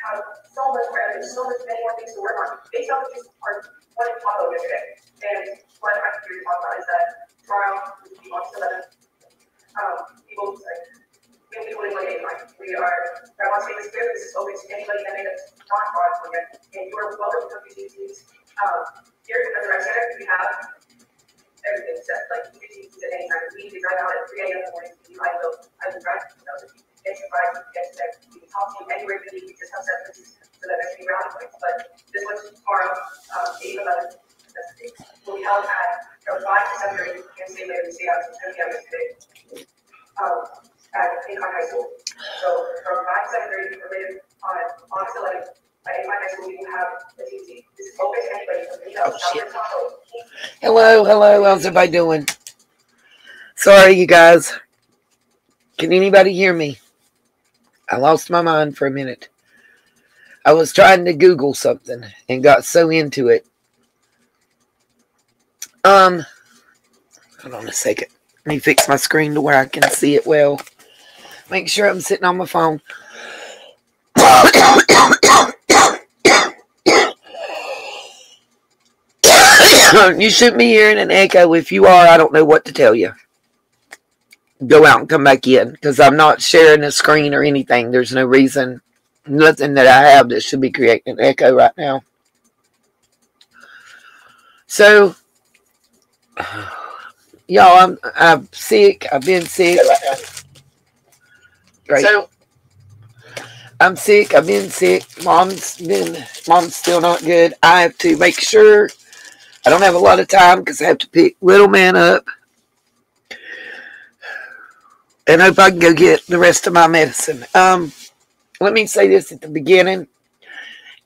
have so much more evidence, so much many more things to work on based on these are what I talked about yesterday. And what I'm here to talk about is that tomorrow, which will be August 11th, people like we are I want to make this clear, this is open to anybody that may have not gone for it, and you are welcome to come to these meetings. Here at the Rec Center, we have everything set, like you can use it at any time. We need to drive out at 3 a.m. in the morning. I will drive to get to 5, get to there. We can talk to you anywhere we need. We just have set so that there can be round points. But this one's tomorrow, 8 11. We'll be held at from 5 to 7:30. You can stay later. We stay out until 10 p.m. today. At Incon High School. So from 5 to 7:30 or later on August 11th at Incon High School, we will have the TC. This is open to anybody from the Hello, how's everybody doing? Sorry, you guys. Can anybody hear me? I lost my mind for a minute. I was trying to Google something and got so into it. Hold on a second. Let me fix my screen to where I can see it well. Make sure I'm sitting on my phone. You shouldn't be hearing an echo. If you are, I don't know what to tell you. Go out and come back in, because I'm not sharing a screen or anything. There's no reason, nothing that I have that should be creating an echo right now. So, y'all, I'm sick. I've been sick. Right. So, I'm sick. I've been sick. Mom's still not good. I have to make sure I don't have a lot of time because I have to pick little man up and hope I can go get the rest of my medicine. Let me say this at the beginning.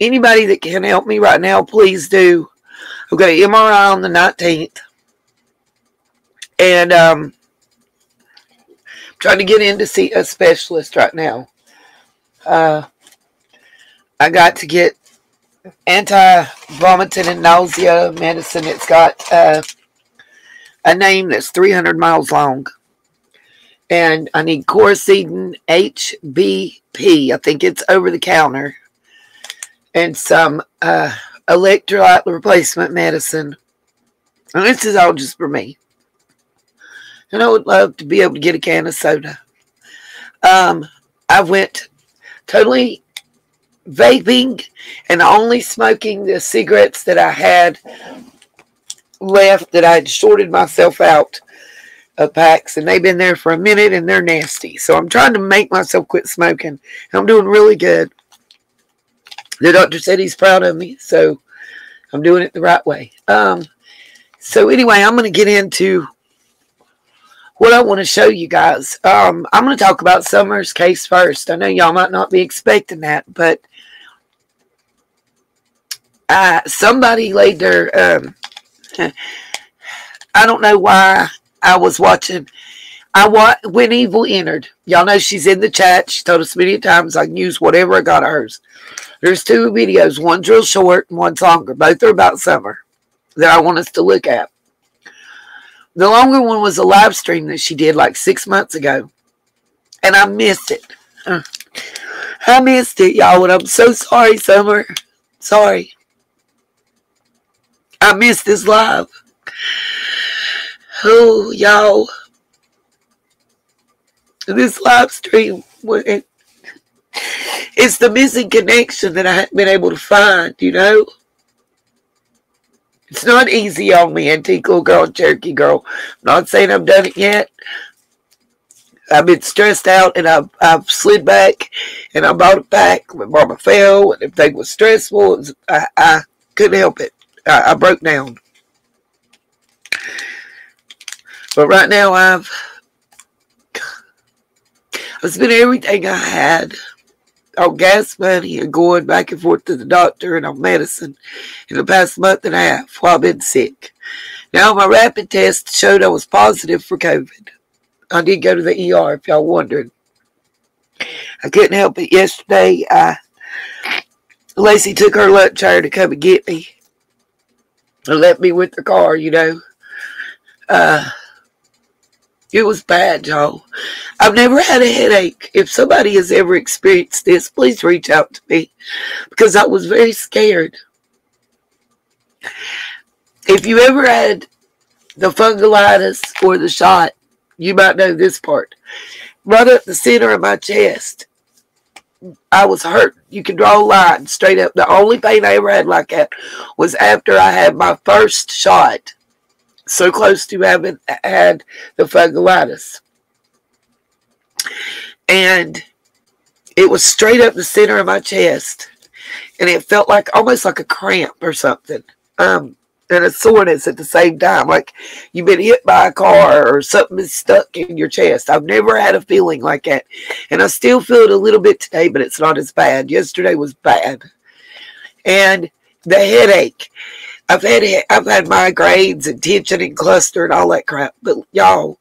Anybody that can help me right now, please do. I've got an MRI on the 19th. And I'm trying to get in to see a specialist right now. I got to get anti-vomiting and nausea medicine. It's got a name that's 300 miles long. And I need Coricidin HBP. I think it's over the counter. And some electrolyte replacement medicine. And this is all just for me. And I would love to be able to get a can of soda. I went totally vaping and only smoking the cigarettes that I had left, that I had shorted myself out of packs, and they've been there for a minute and they're nasty. So I'm trying to make myself quit smoking, and I'm doing really good. The doctor said he's proud of me, so I'm doing it the right way. So anyway, I'm going to get into what I want to show you guys. I'm going to talk about Summer's case first. I know y'all might not be expecting that, but somebody laid their, I don't know why I was watching. When Evil Entered. Y'all know she's in the chat. She told us many times I can use whatever I got of hers. There's 2 videos. One's real short and one's longer. Both are about Summer that I want us to look at. The longer one was a live stream that she did like 6 months ago. And I missed it. I missed it, y'all. And I'm so sorry, Summer. Sorry. I missed this live. Oh, y'all. This live stream, it's the missing connection that I haven't been able to find, you know. It's not easy on me, Antique Little Girl, Cherokee Girl. I'm not saying I've done it yet. I've been stressed out, and I've slid back, and I bought a pack when Mama fell, and everything was stressful. I couldn't help it. I broke down. But right now, I've spent everything I had on gas money and going back and forth to the doctor and on medicine in the past month and a half while I've been sick. Now, my rapid test showed I was positive for COVID. I did go to the ER, if y'all wondered. I couldn't help it. Yesterday, Lacey took her lunch hour to come and get me and left me with the car, you know. It was bad, y'all. I've never had a headache. If somebody has ever experienced this, please reach out to me because I was very scared. If you ever had the fungulitis or the shot, you might know this part. Right up the center of my chest, I was hurt. You can draw a line straight up. The only pain I ever had like that was after I had my first shot. So close to having had the fungulitis. And it was straight up the center of my chest. And it felt like almost like a cramp or something. And a soreness at the same time. Like you've been hit by a car or something is stuck in your chest. I've never had a feeling like that. And I still feel it a little bit today, but it's not as bad. Yesterday was bad. And the headache. I've had migraines and tension and cluster and all that crap. But y'all,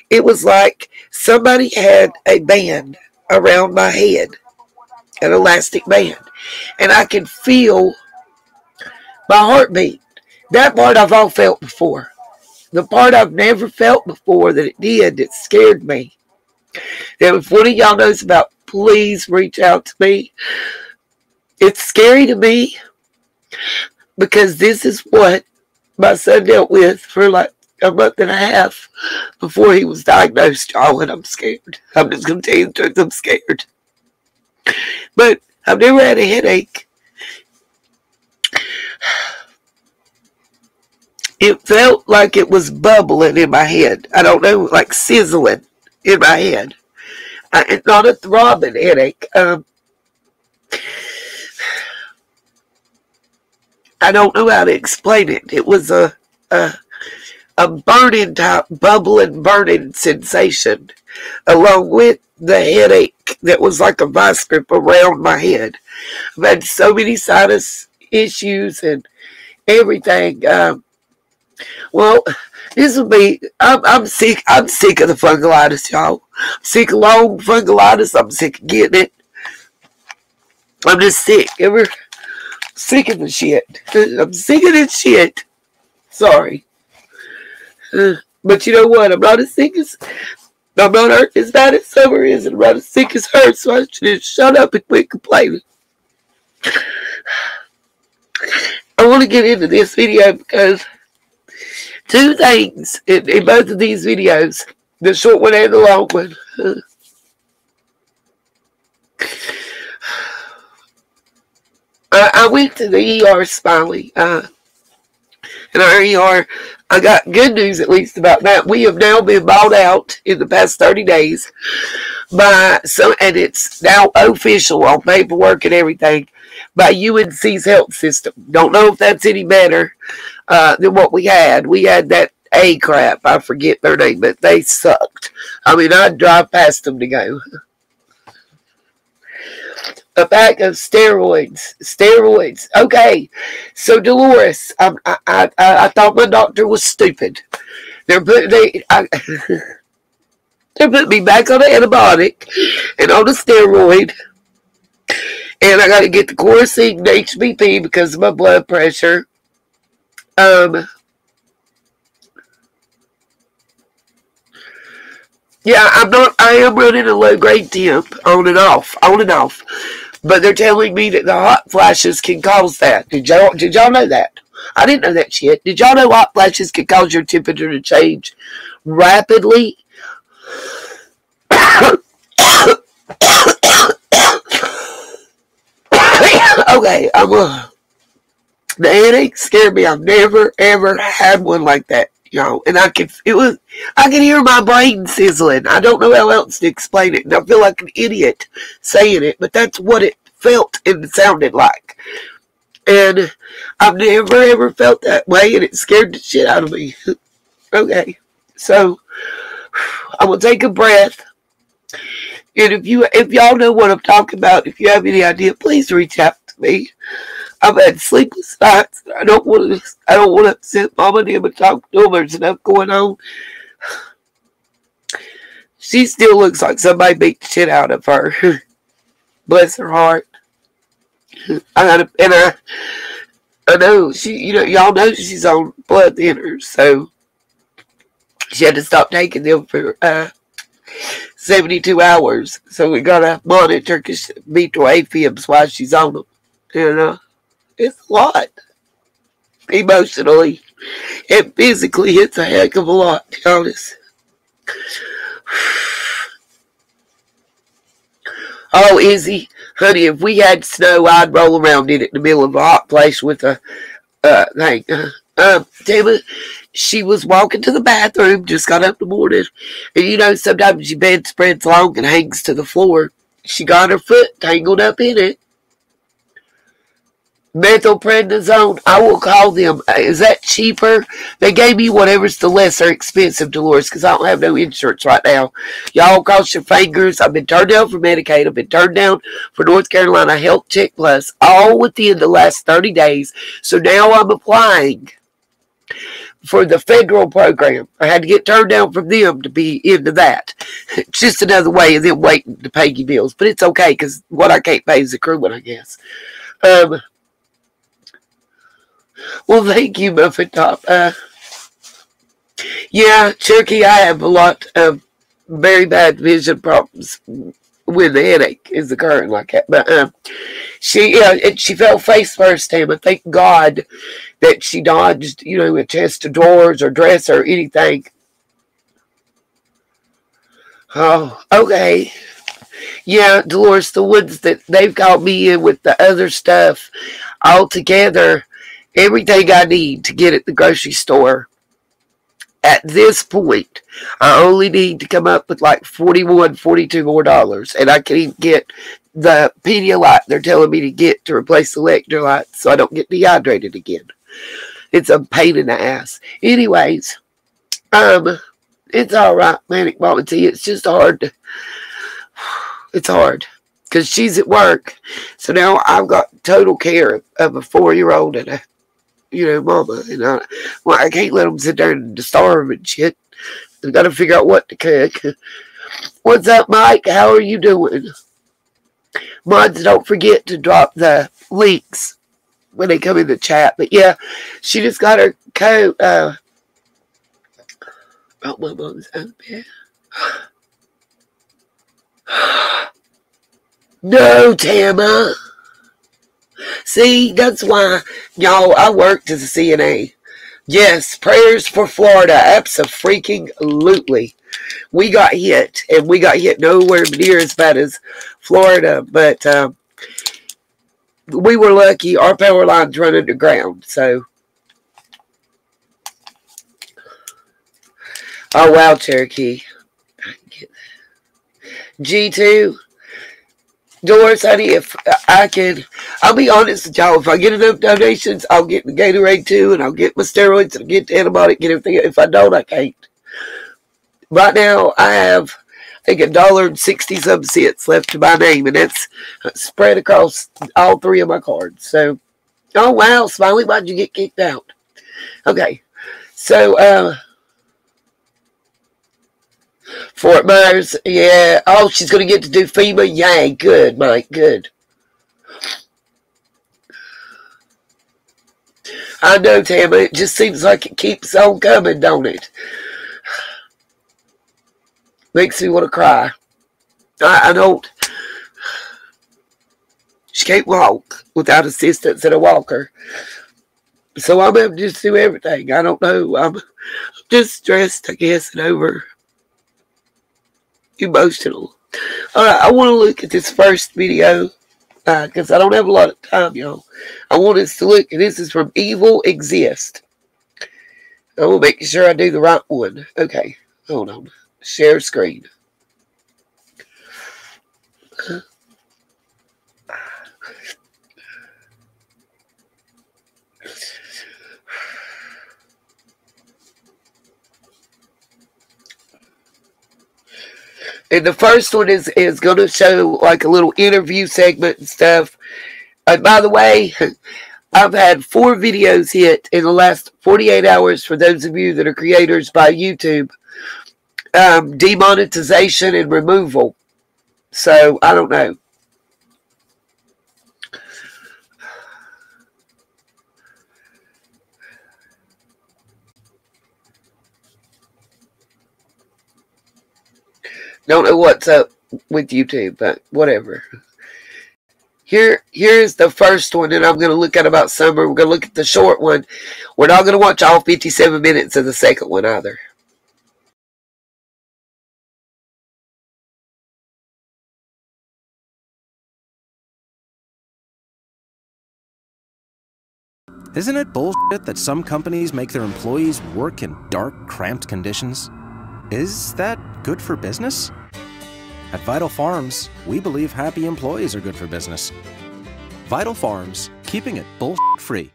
it was like somebody had a band around my head, an elastic band. And I could feel my heartbeat. That part I've all felt before. The part I've never felt before that it did, that scared me. That if one of y'all knows about, please reach out to me. It's scary to me. Because this is what my son dealt with for like a month and a half before he was diagnosed, y'all, and I'm scared. I'm just going to tell you the truth, I'm scared. But I've never had a headache. It felt like it was bubbling in my head. I don't know, like sizzling in my head. It's not a throbbing headache. I don't know how to explain it. It was a burning type, bubbling, burning sensation, along with the headache that was like a vice grip around my head. I've had so many sinus issues and everything. Well, this will be. I'm sick. I'm sick of the fungulitis, y'all. I'm sick of long fungulitis. I'm sick of getting it. I'm just sick. Sick of the shit. I'm sick of this shit. Sorry. But you know what? I'm not hurt as bad as Summer is, and I'm not as sick as her, so I should just shut up and quit complaining. I want to get into this video because two things in both of these videos, the short one and the long one. I went to the ER, Smiley. In our ER, I got good news at least about that. We have now been bought out in the past 30 days and it's now official on paperwork and everything by UNC's health system. Don't know if that's any better than what we had. We had that A crap. I forget their name, but they sucked. I mean, I'd drive past them to go. A pack of steroids. Okay, so Dolores, I thought my doctor was stupid. They're putting me back on an antibiotic and on a steroid, and I got to get the Corseed and HBP because of my blood pressure. Yeah, I am running a low grade temp on and off. But they're telling me that the hot flashes can cause that. Did y'all know that? I didn't know that shit. Did y'all know hot flashes can cause your temperature to change rapidly? Okay, the headache scared me. I've never ever had one like that, y'all. And I could hear my brain sizzling. I don't know how else to explain it. And I feel like an idiot saying it, but that's what it felt and sounded like. And I've never ever felt that way, and it scared the shit out of me. Okay, so I'm gonna take a breath. And if y'all know what I'm talking about, if you have any idea, please reach out to me. I've had sleepless nights. I don't want to upset Mama and them and talk to them. There's enough going on. She still looks like somebody beat the shit out of her. Bless her heart. I know she. Y'all know she's on blood thinners. So She had to stop taking them for 72 hours. So we got to monitor because beat her AFibs while she's on them. You know, it's a lot. Emotionally and physically, it's a heck of a lot, to be honest. Oh, Izzy, honey, if we had snow, I'd roll around in it in the middle of a hot place with a thing. Damn, she was walking to the bathroom, just got up in the morning, and you know, sometimes your bed spreads long and hangs to the floor. She got her foot tangled up in it. Methylprednisone, I will call them. Is that cheaper? They gave me whatever's the lesser expensive, Dolores, because I don't have no insurance right now. Y'all cross your fingers. I've been turned down for Medicaid. I've been turned down for North Carolina Health Check Plus, all within the last 30 days. So now I'm applying for the federal program. I had to get turned down from them to be into that. It's just another way of them waiting to pay your bills. But it's okay, because what I can't pay is accruing, I guess. Well, thank you, Muffin Top. Yeah, Cherokee, I have a lot of very bad vision problems with the headache is occurring like that. But she fell face first, Tam. I thank God that she dodged, a chest of drawers or dress or anything. Oh, okay. Yeah, Dolores, the ones that they've got me in with the other stuff all together, everything I need to get at the grocery store. At this point, I only need to come up with like $41, $42 more, and I can even get the Pedialyte they're telling me to get to replace the electrolytes so I don't get dehydrated again. It's a pain in the ass. Anyways, it's all right, Manic Mama T. It's just hard. It's hard because she's at work, so now I've got total care of a 4-year-old and a mama, I can't let them sit there and starve and shit. I've got to figure out what to cook. What's up, Mike? How are you doing? Mods, don't forget to drop the links when they come in the chat. But yeah, she just got her coat. Oh, my mom's out of bed. No, Tama. See, that's why, y'all, I worked as a CNA. Yes, prayers for Florida. Abso-freaking-lutely. We got hit, and we got hit nowhere near as bad as Florida, but we were lucky. Our power lines run underground, so. Oh, wow, Cherokee. G2. Doris, honey, if I can, I'll be honest with y'all. If I get enough donations, I'll get the Gatorade too, and I'll get my steroids, and I'll get the antibiotic, get everything. If I don't, I can't. Right now, I have, I think, $1.60 left to my name, and that's spread across all 3 of my cards. So, oh wow, Smiley, why'd you get kicked out? Okay, so Fort Myers, yeah. Oh, she's going to get to do FEMA? Yay, good, Mike, good. I know, Tamma, it just seems like it keeps on coming, don't it? Makes me want to cry. I don't. She can't walk without assistance and a walker. So I'm going to just do everything. I don't know. I'm just stressed, I guess, and over emotional. All right, I want to look at this first video because I don't have a lot of time, y'all. I want us to look, and this is from Evil Exist. I will make sure I do the right one. Okay, hold on. Share screen. And the first one is going to show like a little interview segment and stuff. And by the way, I've had 4 videos hit in the last 48 hours for those of you that are creators by YouTube. Demonetization and removal. So, I don't know. Don't know what's up with YouTube, but whatever. Here's the first one, and I'm going to look at about summer. We're going to look at the short one. We're not going to watch all 57 minutes of the second one either. Isn't it bullshit that some companies make their employees work in dark, cramped conditions? Is that good for business? At Vital Farms, we believe happy employees are good for business. Vital Farms, keeping it bullshit-free.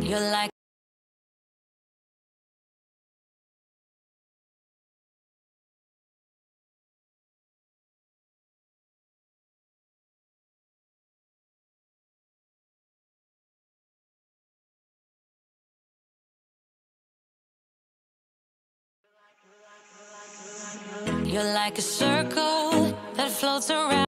You're like a circle that floats around.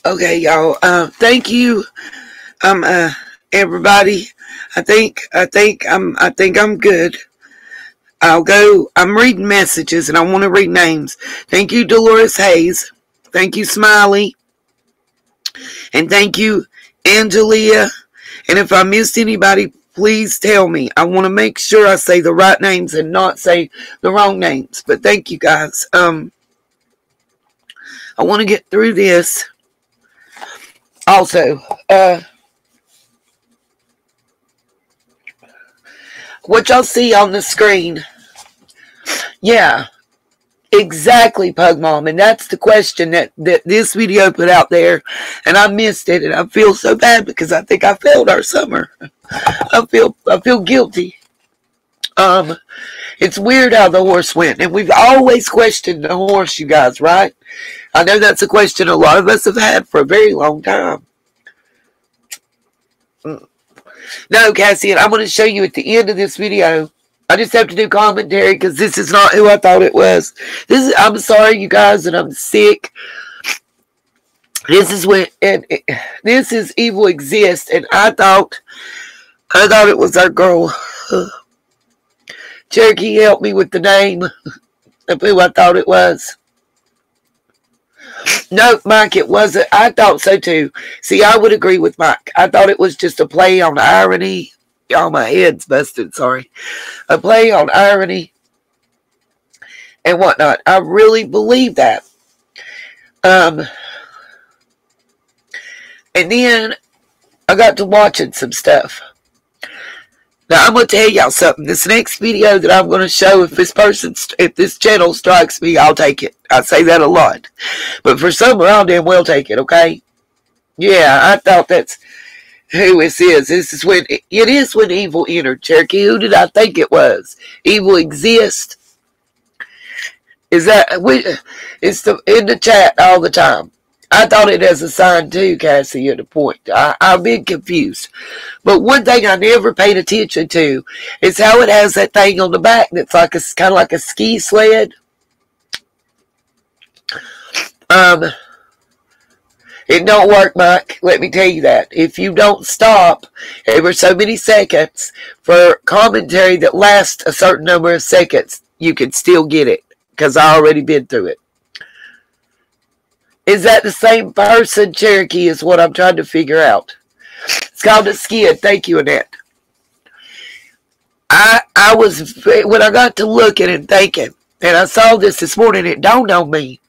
Okay, y'all. Thank you, everybody. I think I'm good. I'll go. I'm reading messages, and I want to read names. Thank you, Dolores Hayes. Thank you, Smiley, and thank you, Angelia. And if I missed anybody, please tell me. I want to make sure I say the right names and not say the wrong names. But thank you, guys. I want to get through this. Also, what y'all see on the screen, yeah, exactly, Pug Mom, and that's the question that this video put out there, and I missed it, and I feel so bad because I think I failed our summer. I feel guilty. It's weird how the horse went, and we've always questioned the horse, you guys, right? I know that's a question a lot of us have had for a very long time. No, Cassian, I'm going to show you at the end of this video. I just have to do commentary because this is not who I thought it was. I'm sorry, you guys, that I'm sick. This is when this is Evil Exists, and I thought it was our girl. Cherokee helped me with the name of who I thought it was. No, Mike, it wasn't. I thought so too. See, I would agree with Mike. I thought it was just a play on irony. Oh, my head's busted, sorry. A play on irony and whatnot. I really believe that. And then I got to watching some stuff. Now, I'm going to tell y'all something. This next video that I'm going to show, if this channel strikes me, I'll take it. I say that a lot. But for some, I'll damn well take it, okay? Yeah, I thought that's who this is. This is when, it is when evil entered. Cherokee, who did I think it was? Evil exists. Is that, it's in the chat all the time. I thought it as a sign too, Cassie, at a point. I've been confused. But one thing I never paid attention to is how it has that thing on the back that's like kind of like a ski sled. It don't work, Mike. Let me tell you that. If you don't stop every so many seconds for commentary that lasts a certain number of seconds, you can still get it. Because I already been through it. Is that the same person, Cherokee, is what I'm trying to figure out. It's called a skid. Thank you, Annette. I was, when I got to looking and thinking, and I saw this morning, it dawned on me.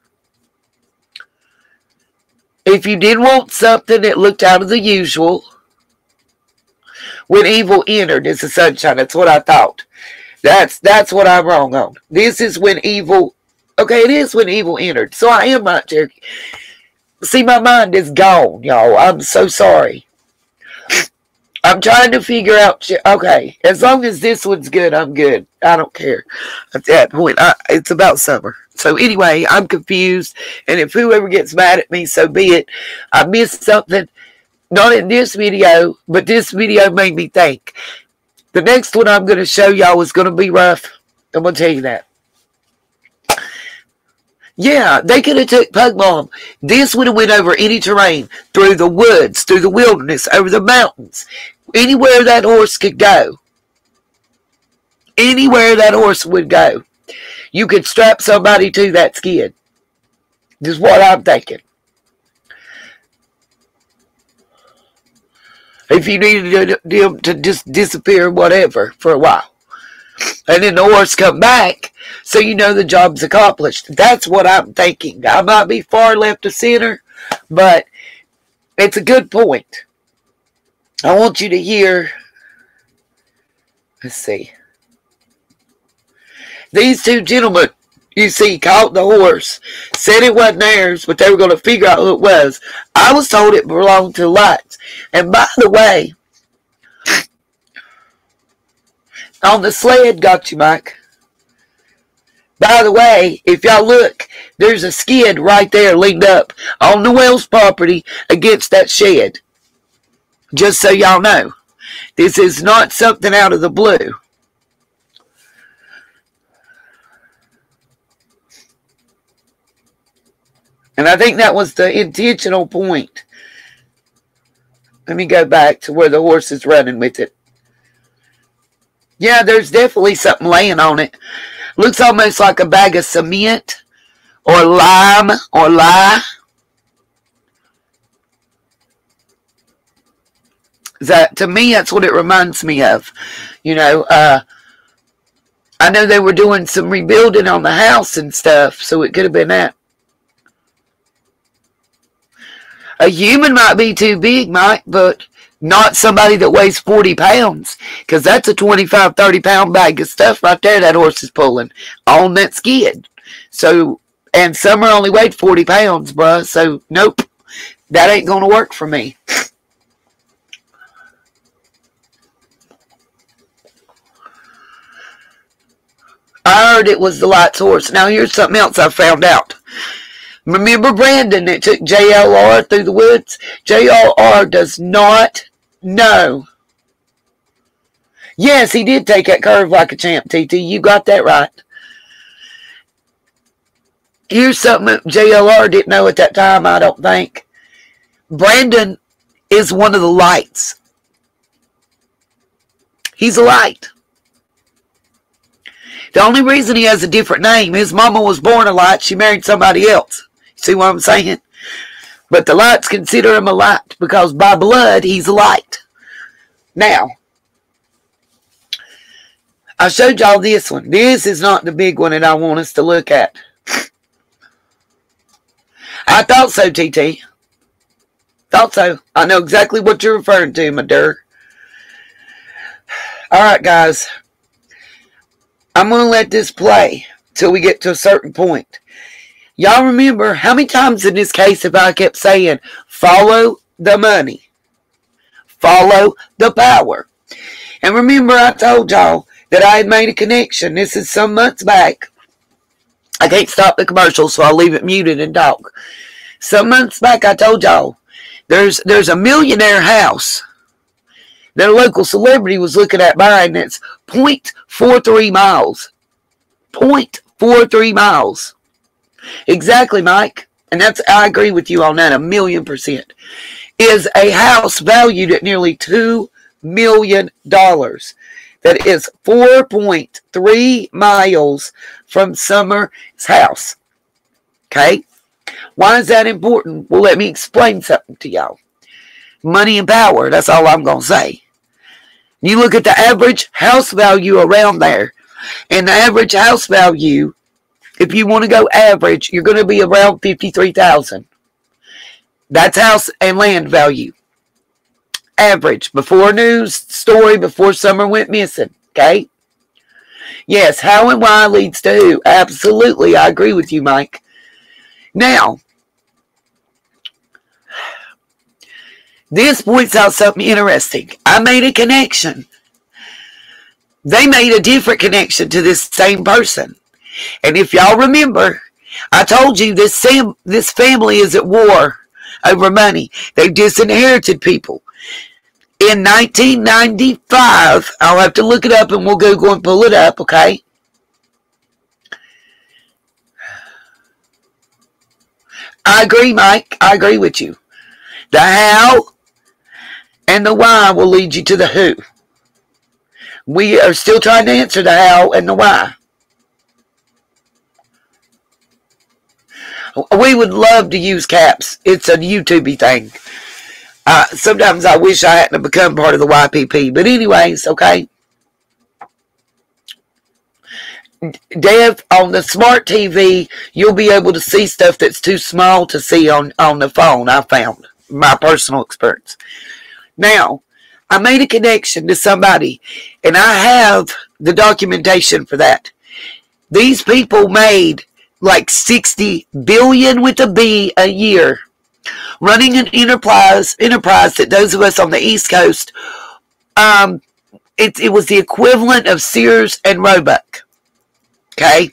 If you did want something that looked out of the usual, when evil entered, it's the sunshine. That's what I thought. That's what I'm wrong on. This is when evil... Okay, it is when evil entered. So I am not Cherokee. See, my mind is gone, y'all. I'm so sorry. I'm trying to figure out... Okay, as long as this one's good, I'm good. I don't care. At that point, it's about summer. So anyway, I'm confused. And if whoever gets mad at me, so be it. I missed something. Not in this video, but this video made me think. The next one I'm going to show y'all is going to be rough. I'm going to tell you that. Yeah, they could have took Pug Mom. This would have went over any terrain, through the woods, through the wilderness, over the mountains. Anywhere that horse could go. Anywhere that horse would go. You could strap somebody to that skid. This is what I'm thinking. If you needed them to just disappear, whatever, for a while. And then the horse come back, so you know the job's accomplished. That's what I'm thinking. I might be far left of center, but it's a good point. I want you to hear, let's see. These two gentlemen, you see, caught the horse, said it wasn't theirs, but they were going to figure out who it was. I was told it belonged to Lights. And by the way, on the sled, got you, Mike. By the way, if y'all look, there's a skid right there leaned up on the Wells property against that shed. Just so y'all know. This is not something out of the blue. And I think that was the intentional point. Let me go back to where the horse is running with it. Yeah, there's definitely something laying on it. Looks almost like a bag of cement or lime or lye. To me, that's what it reminds me of. You know, I know they were doing some rebuilding on the house and stuff, so it could have been that. A human might be too big, Mike, but not somebody that weighs 40 pounds. Because that's a 25, 30-pound bag of stuff right there that horse is pulling on that skid. So, and Summer only weighed 40 pounds, bruh. So, nope. That ain't going to work for me. I heard it was the Lights horse. Now, here's something else I found out. Remember Brandon that took JLR through the woods? JLR does not know. Yes, he did take that curve like a champ, TT. You got that right. Here's something JLR didn't know at that time, I don't think. Brandon is one of the Lights. He's a Light. The only reason he has a different name, his mama was born a Light. She married somebody else. See what I'm saying? But the lights consider him a light because by blood, he's a light. Now, I showed y'all this one. This is not the big one that I want us to look at. I thought so, TT. Thought so. I know exactly what you're referring to, my dear. All right, guys. I'm going to let this play till we get to a certain point. Y'all remember how many times in this case have I kept saying, follow the money. Follow the power. And remember I told y'all that I had made a connection. This is some months back. I can't stop the commercial, so I'll leave it muted and talk. Some months back I told y'all there's a millionaire house that a local celebrity was looking at buying that's 0.43 miles. 0.43 miles. Exactly, Mike. And I agree with you on that 1,000,000%. Is a house valued at nearly $2 million. That is 4.3 miles from Summer's house. Okay? Why is that important? Well, let me explain something to y'all. Money and power, that's all I'm going to say. You look at the average house value around there, and the average house value, if you want to go average, you're going to be around $53,000. That's house and land value. Average. Before news story, before Summer went missing. Okay? Yes, how and why leads to who. Absolutely, I agree with you, Mike. Now, this points out something interesting. I made a connection. They made a different connection to this same person. And if y'all remember, I told you this family is at war over money. They've disinherited people. In 1995, I'll have to look it up and we'll go and pull it up, okay? I agree, Mike. I agree with you. The how and the why will lead you to the who. We are still trying to answer the how and the why. We would love to use caps. It's a YouTube thing. Sometimes I wish I hadn't become part of the YPP. But anyways, okay. Dev, on the smart TV, you'll be able to see stuff that's too small to see on the phone, I found. My personal experience. Now, I made a connection to somebody, and I have the documentation for that. These people made like 60 billion with a B a year, running an enterprise that those of us on the East Coast, it was the equivalent of Sears and Roebuck. Okay?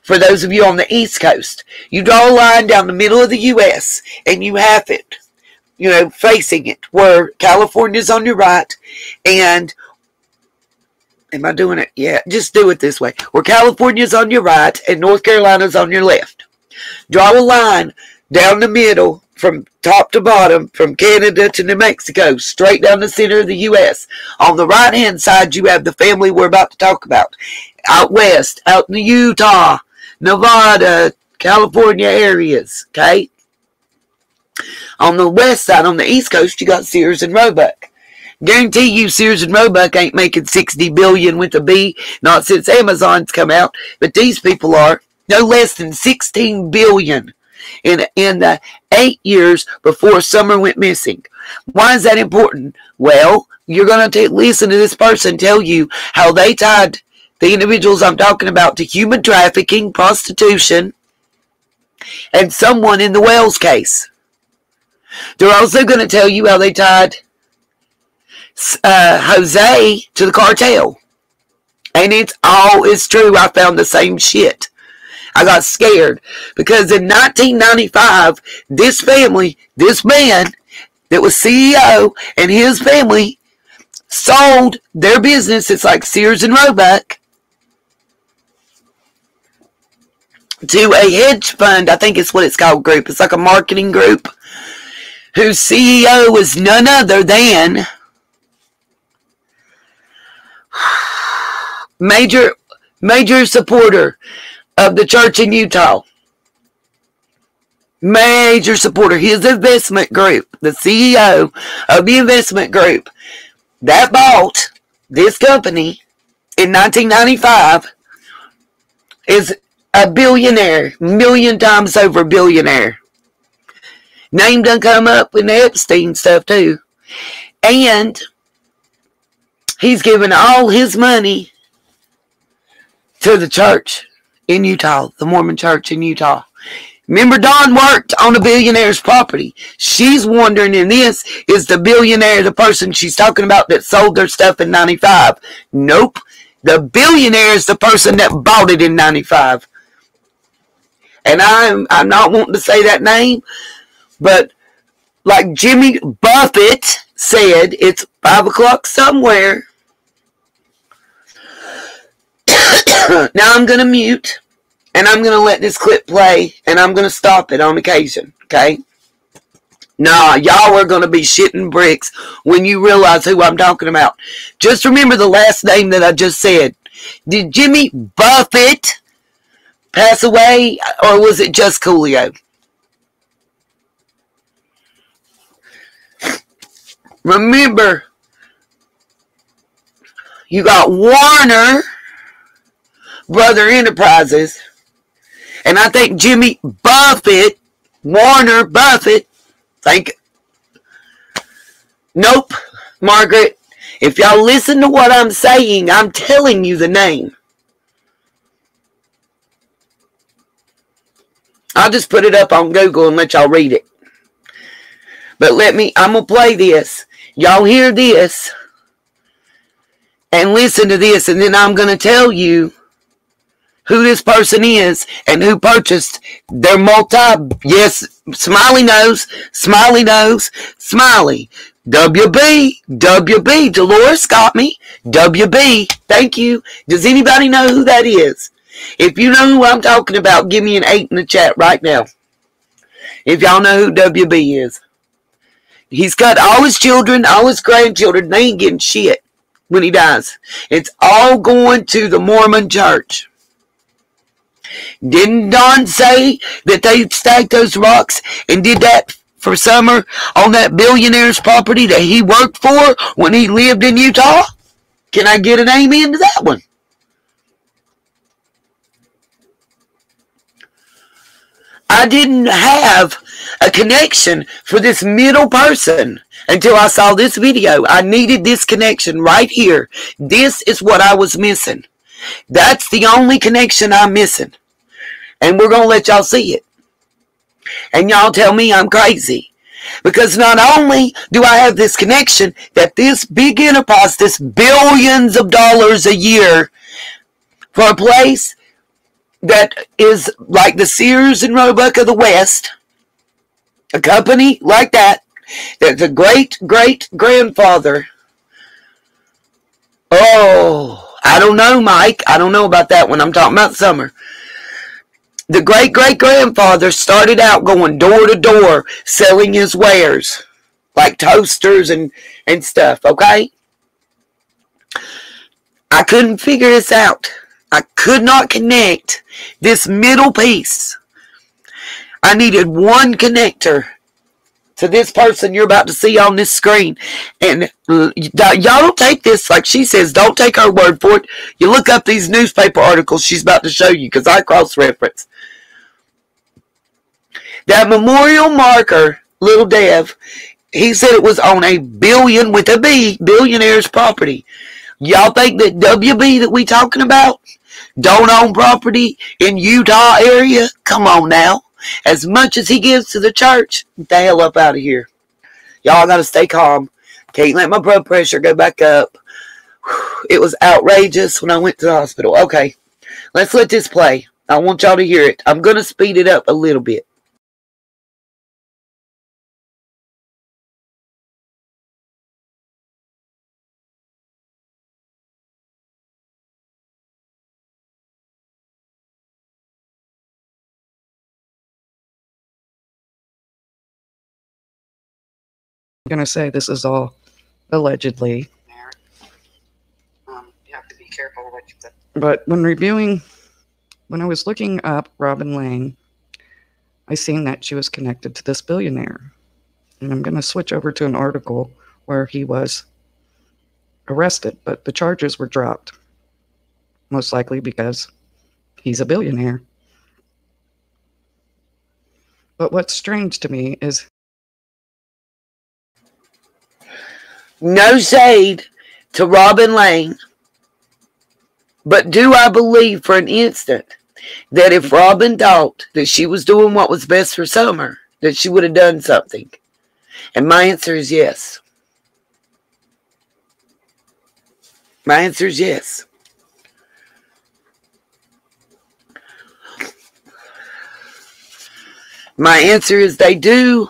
For those of you on the East Coast, you draw a line down the middle of the U.S. and you have it, facing it, where California's on your right and, am I doing it? Yeah, just do it this way. Where California's on your right and North Carolina's on your left. Draw a line down the middle from top to bottom, from Canada to New Mexico, straight down the center of the U.S. On the right-hand side, you have the family we're about to talk about. Out west, out in Utah, Nevada, California areas, okay? On the west side, on the East Coast, you got Sears and Roebuck. Guarantee you Sears and Roebuck ain't making 60 billion with a B, not since Amazon's come out, but these people are no less than 16 billion in the 8 years before Summer went missing. Why is that important? Well, you're going to listen to this person tell you how they tied the individuals I'm talking about to human trafficking, prostitution, and someone in the Wells case. They're also going to tell you how they tied Jose to the cartel. And it's true. I found the same shit. I got scared because in 1995, this family, this man that was CEO and his family sold their business. It's like Sears and Roebuck to a hedge fund. I think it's what it's called, group. It's like a marketing group whose CEO was none other than major supporter of the church in Utah. Major supporter. His investment group, the CEO of the investment group that bought this company in 1995 is a billionaire, million times over billionaire. Name done come up with the Epstein stuff too. And he's given all his money to the church in Utah, the Mormon church in Utah. Remember, Dawn worked on a billionaire's property. She's wondering in this, is the billionaire the person she's talking about that sold their stuff in 95? Nope. The billionaire is the person that bought it in 95. And I'm not wanting to say that name, but like Jimmy Buffett said, it's 5 o'clock somewhere. Now I'm going to mute. And I'm going to let this clip play, and I'm going to stop it on occasion, okay? Nah, y'all are going to be shitting bricks when you realize who I'm talking about. Just remember the last name that I just said. Did Jimmy Buffett pass away, or was it just Coolio? Remember, you got Warner Brother Enterprises. And I think Jimmy Buffett, Warner Buffett, nope, Margaret. If y'all listen to what I'm saying, I'm telling you the name. I'll just put it up on Google and let y'all read it. But I'm going to play this. Y'all hear this and listen to this, and then I'm going to tell you who this person is and who purchased their yes, Smiley knows, Smiley knows, Smiley. WB, Dolores got me. WB, thank you. Does anybody know who that is? If you know who I'm talking about, give me an 8 in the chat right now. If y'all know who WB is. He's got all his children, all his grandchildren. They ain't getting shit when he dies. It's all going to the Mormon church. Didn't Don say that they stacked those rocks and did that for summer on that billionaire's property that he worked for when he lived in Utah? Can I get an amen to that one? I didn't have a connection for this middle person until I saw this video. I needed this connection right here. This is what I was missing. That's the only connection I'm missing. And we're going to let y'all see it. And y'all tell me I'm crazy. Because not only do I have this connection that this big enterprise, this billions of dollars a year for a place that is like the Sears and Roebuck of the West, a company like that, that the great-great-grandfather, I don't know, Mike. I don't know about that one. I'm talking about Summer. The great-great-grandfather started out going door to door selling his wares, like toasters and stuff, okay? I couldn't figure this out. I could not connect this middle piece. I needed one connector to this person you're about to see on this screen. And y'all don't take this, like she says, don't take her word for it. You look up these newspaper articles she's about to show you, because I cross-reference. That memorial marker, Little Dev, he said it was on a billion, with a B, billionaire's property. Y'all think that WB that we talking about don't own property in Utah area? Come on now. As much as he gives to the church, get the hell up out of here. Y'all got to stay calm. Can't let my blood pressure go back up. It was outrageous when I went to the hospital. Okay, let's let this play. I want y'all to hear it. I'm going to speed it up a little bit. Going to say this is all allegedly. You have to be careful what you put. But when I was looking up Robin Lang, I seen that she was connected to this billionaire. And I'm going to switch over to an article where he was arrested, but the charges were dropped. Most likely because he's a billionaire. But what's strange to me is no shade to Robin Lane, but do I believe for an instant that if Robin thought that she was doing what was best for Summer, that she would have done something? And my answer is yes. My answer is yes. My answer is they do.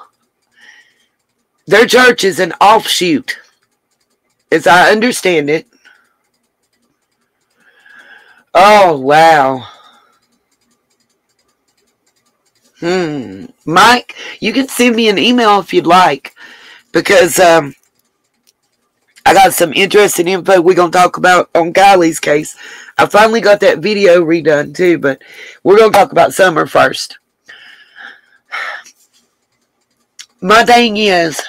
Their church is an offshoot, as I understand it. Oh, wow. Mike, you can send me an email if you'd like, because I got some interesting info we're going to talk about on Kiely's case. I finally got that video redone too, but we're going to talk about Summer first. My thing is,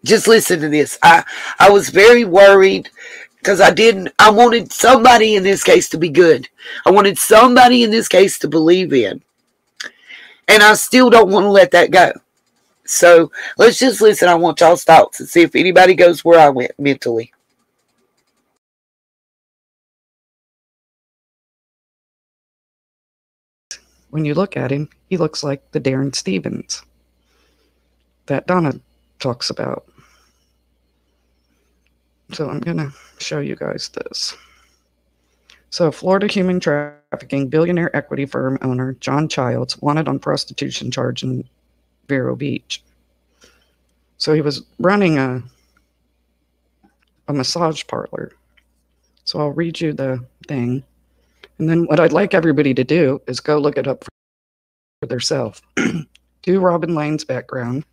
just listen to this. I was very worried because I wanted somebody in this case to be good. I wanted somebody in this case to believe in. And I still don't want to let that go. So let's just listen. I want y'all's thoughts and see if anybody goes where I went mentally. when you look at him, he looks like the Darren Stevens that Donna talks about. So I'm going to show you guys this. So Florida human trafficking billionaire equity firm owner John Childs wanted on prostitution charge in Vero Beach. So he was running a massage parlor. So I'll read you the thing. And then what I'd like everybody to do is go look it up for themselves. Do Robin Lane's background.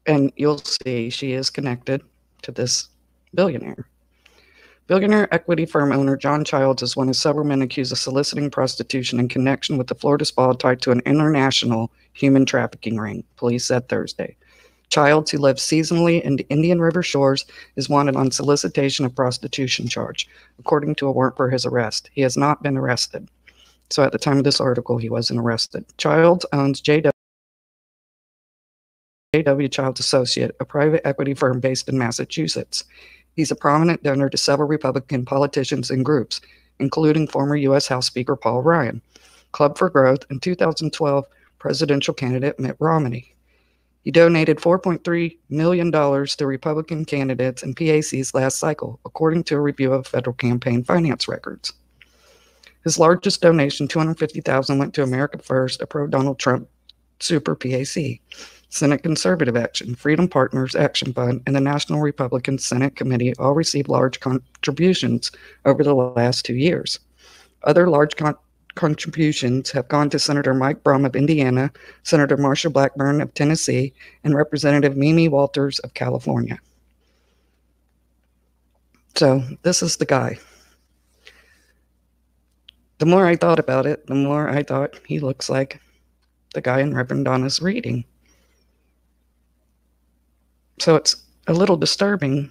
And you'll see she is connected to this billionaire. Billionaire equity firm owner John Childs is one of several men accused of soliciting prostitution in connection with the Florida spa tied to an international human trafficking ring, police said Thursday. Childs, who lives seasonally in the Indian River shores, is wanted on solicitation of prostitution charge, according to a warrant for his arrest. He has not been arrested. So at the time of this article, he wasn't arrested. Childs owns JW Childs Associate, a private equity firm based in Massachusetts. He's a prominent donor to several Republican politicians and groups, including former U.S. House Speaker Paul Ryan, Club for Growth, and 2012 presidential candidate Mitt Romney. He donated $4.3 million to Republican candidates in PAC's last cycle, according to a review of federal campaign finance records. His largest donation, $250,000, went to America First, a pro-Donald Trump super PAC, Senate Conservative Action, Freedom Partners Action Fund, and the National Republican Senate Committee all received large contributions over the last 2 years. Other large contributions have gone to Senator Mike Brum of Indiana, Senator Marsha Blackburn of Tennessee, and Representative Mimi Walters of California. So this is the guy. The more I thought about it, the more I thought he looks like the guy in Reverend Donna's reading. So it's a little disturbing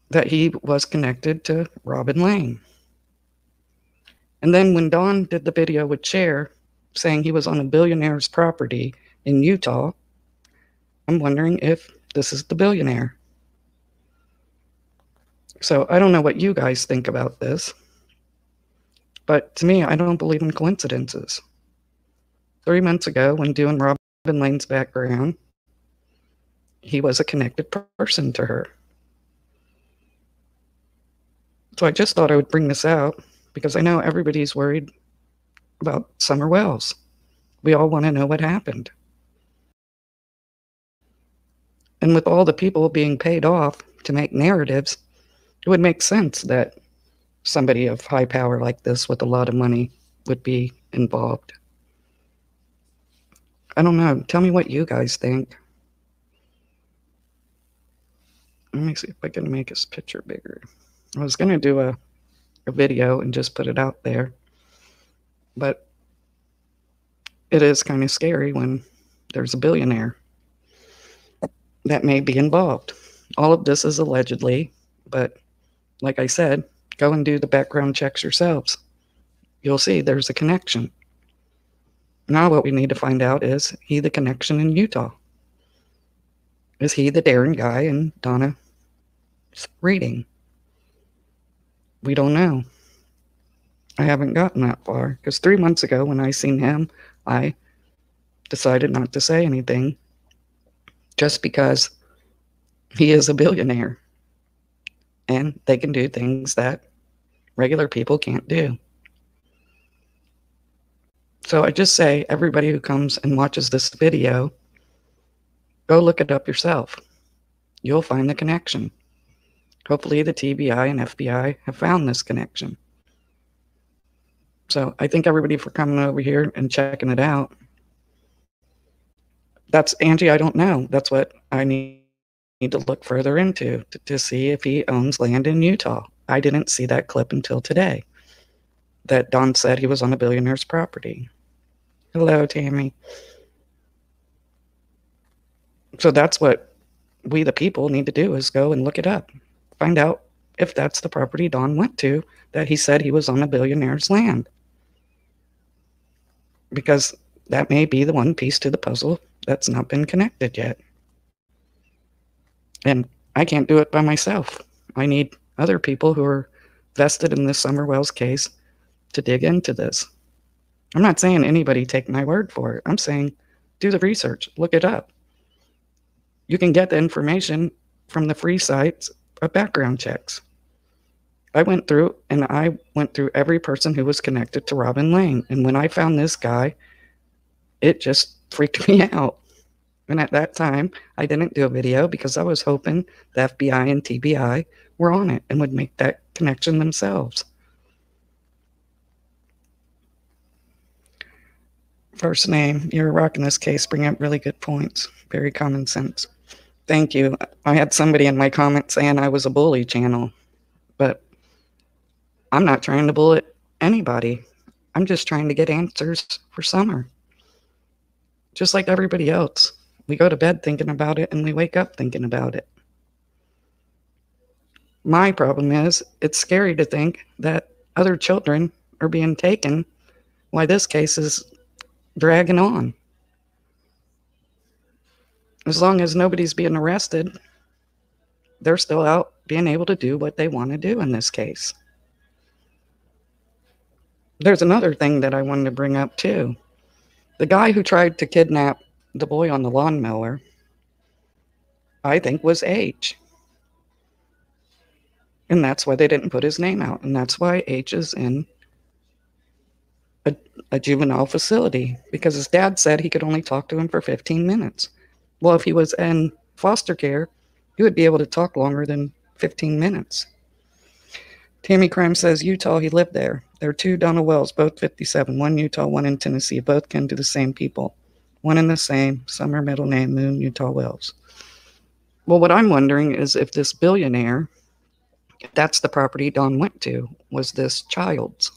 that he was connected to Robin Lane. And then when Don did the video with Cher saying he was on a billionaire's property in Utah, I'm wondering if this is the billionaire. So I don't know what you guys think about this, but to me, I don't believe in coincidences. 3 months ago, when doing Robin Lane's background, he was a connected person to her. So I just thought I would bring this out because I know everybody's worried about Summer Wells. We all want to know what happened. And with all the people being paid off to make narratives, it would make sense that somebody of high power like this with a lot of money would be involved. I don't know. Tell me what you guys think. Let me see if I can make his picture bigger. I was going to do a a video and just put it out there. But it is kind of scary when there's a billionaire that may be involved. All of this is allegedly, but like I said, go and do the background checks yourselves. You'll see there's a connection. Now what we need to find out is he the connection in Utah? Is he the daring guy in Donna's reading? We don't know. I haven't gotten that far because 3 months ago when I seen him, I decided not to say anything just because he is a billionaire and they can do things that regular people can't do. So I just say, everybody who comes and watches this video, go look it up yourself. You'll find the connection. Hopefully the TBI and FBI have found this connection. So I thank everybody for coming over here and checking it out. That's Angie, I don't know. That's what I need to look further into to see if he owns land in Utah. I didn't see that clip until today, that Don said he was on a billionaire's property. Hello, Tammy. So that's what we the people need to do, is go and look it up. Find out if that's the property Don went to that he said he was on a billionaire's land. Because that may be the one piece to the puzzle that's not been connected yet. And I can't do it by myself. I need other people who are vested in this Summer Wells case to dig into this. I'm not saying anybody take my word for it. I'm saying do the research, look it up. You can get the information from the free sites of background checks. I went through every person who was connected to Robin Lane. And when I found this guy, it just freaked me out. And at that time, I didn't do a video because I was hoping the FBI and TBI were on it and would make that connection themselves. First name, you're rocking this case, bring up really good points. Very common sense. Thank you. I had somebody in my comments saying I was a bully channel, but I'm not trying to bully anybody. I'm just trying to get answers for Summer. Just like everybody else. We go to bed thinking about it and we wake up thinking about it. My problem is it's scary to think that other children are being taken while this case is dragging on. As long as nobody's being arrested, they're still out being able to do what they want to do in this case. There's another thing that I wanted to bring up too. The guy who tried to kidnap the boy on the lawnmower, I think was H. And that's why they didn't put his name out. And that's why H is in a juvenile facility, because his dad said he could only talk to him for 15 minutes. Well, if he was in foster care, he would be able to talk longer than 15 minutes. Tammy Crime says, Utah, he lived there. There are two Donna Wells, both 57, one Utah, one in Tennessee, both kin to the same people. One and the same, Summer, middle name, Moon, Utah Wells. Well, what I'm wondering is if this billionaire, that's the property Don went to, was this Childs.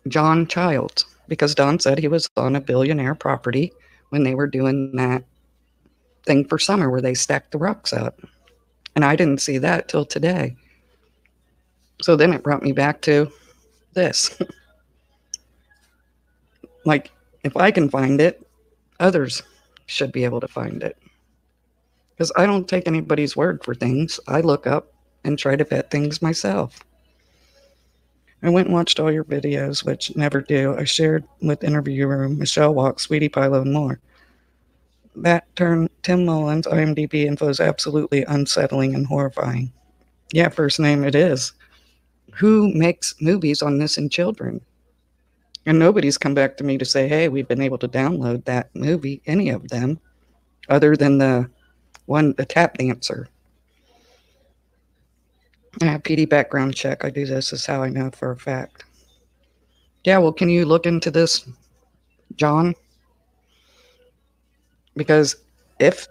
John Childs, because Don said he was on a billionaire property when they were doing that thing for Summer where they stacked the rocks up. And I didn't see that till today. So then it brought me back to this. Like, if I can find it, others should be able to find it. Because I don't take anybody's word for things. I look up and try to vet things myself. I went and watched all your videos, which never do. I shared with Interview Room, Michelle Walk, Sweetie Pilo, and more. That turned Tim Mullins' IMDb info is absolutely unsettling and horrifying. Yeah, first name it is. Who makes movies on missing children? And nobody's come back to me to say, hey, we've been able to download that movie, any of them, other than the one, the tap dancer. PD background check. I do this is how I know for a fact. Yeah, well, can you look into this, John? Because if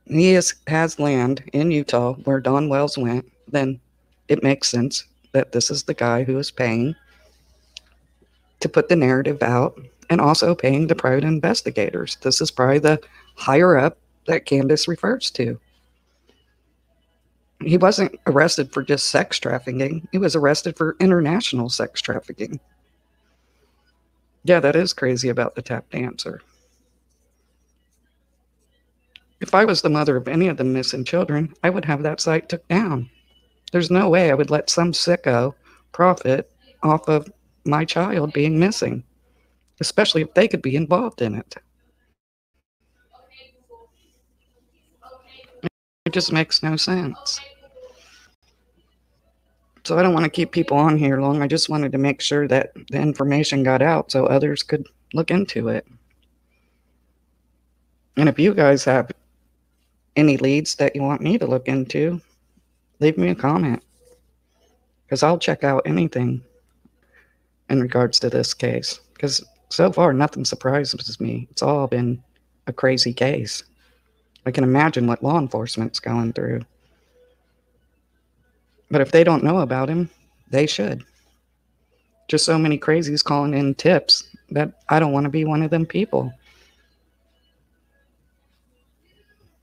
he has land in Utah where Don Wells went, then it makes sense that this is the guy who is paying to put the narrative out and also paying the private investigators. This is probably the higher up that Candace refers to. He wasn't arrested for just sex trafficking. He was arrested for international sex trafficking. Yeah, that is crazy about the tap dancer. If I was the mother of any of the missing children, I would have that site took down. There's no way I would let some sicko profit off of my child being missing, especially if they could be involved in it. It just makes no sense. So I don't want to keep people on here long. I just wanted to make sure that the information got out so others could look into it. And if you guys have any leads that you want me to look into, leave me a comment, because I'll check out anything in regards to this case. Because so far, nothing surprises me. It's all been a crazy case. I can imagine what law enforcement's going through. But if they don't know about him, they should. Just so many crazies calling in tips that I don't want to be one of them people.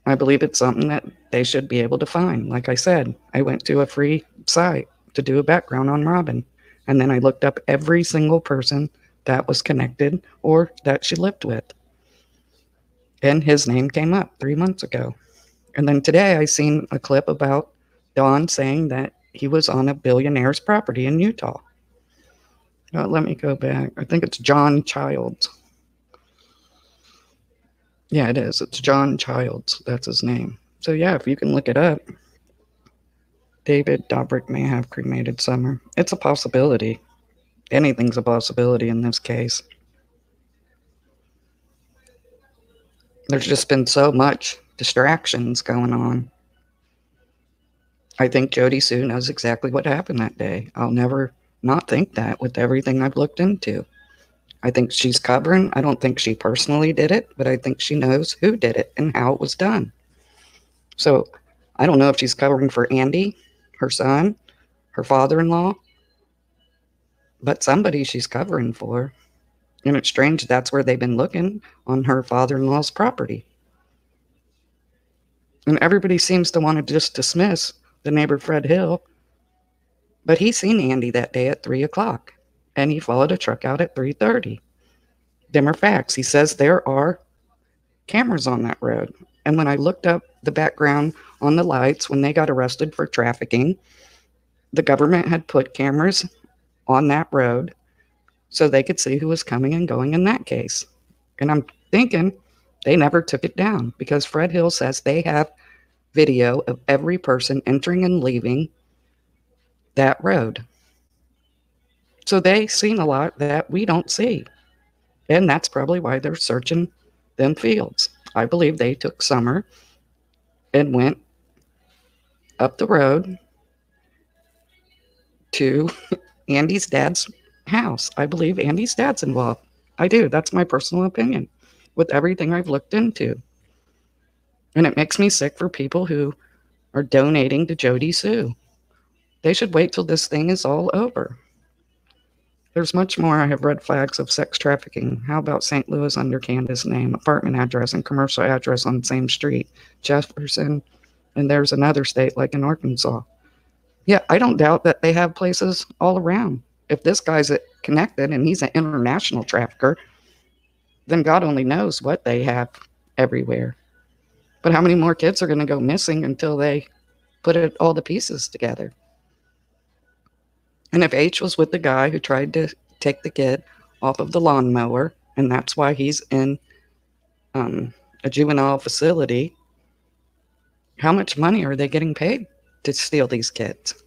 I believe it's something that they should be able to find. Like I said, I went to a free site to do a background on Robin. And then I looked up every single person that was connected or that she lived with. And his name came up 3 months ago. And then today I seen a clip about Don saying that he was on a billionaire's property in Utah. Let me go back. I think it's John Childs. Yeah, it is. It's John Childs. That's his name. So yeah, if you can look it up. David Dobrik may have cremated Summer. It's a possibility. Anything's a possibility in this case. There's just been so much distractions going on. I think Jody Sue knows exactly what happened that day. I'll never not think that with everything I've looked into. I think she's covering. I don't think she personally did it, but I think she knows who did it and how it was done. So I don't know if she's covering for Andy, her son, her father-in-law, but somebody she's covering for. And it's strange that's where they've been looking, on her father-in-law's property. And everybody seems to want to just dismiss the neighbor Fred Hill, but he seen Andy that day at 3 o'clock, and he followed a truck out at 3:30. Them are facts. He says there are cameras on that road. And when I looked up the background on the lights when they got arrested for trafficking, the government had put cameras on that road so they could see who was coming and going in that case. And I'm thinking they never took it down, because Fred Hill says they have video of every person entering and leaving that road. So they seen a lot that we don't see. And that's probably why they're searching them fields. I believe they took Summer and went up the road to Andy's dad's house. I believe Andy's dad's involved. I do. That's my personal opinion with everything I've looked into. And it makes me sick for people who are donating to Jody Sue. They should wait till this thing is all over. There's much more. I have red flags of sex trafficking. How about St. Louis under Candace's name, apartment address, and commercial address on the same street, Jefferson, and there's another state like in Arkansas. Yeah, I don't doubt that they have places all around. If this guy's connected and he's an international trafficker, then God only knows what they have everywhere. But how many more kids are going to go missing until they put all the pieces together? And if H was with the guy who tried to take the kid off of the lawnmower, and that's why he's in a juvenile facility, how much money are they getting paid to steal these kids?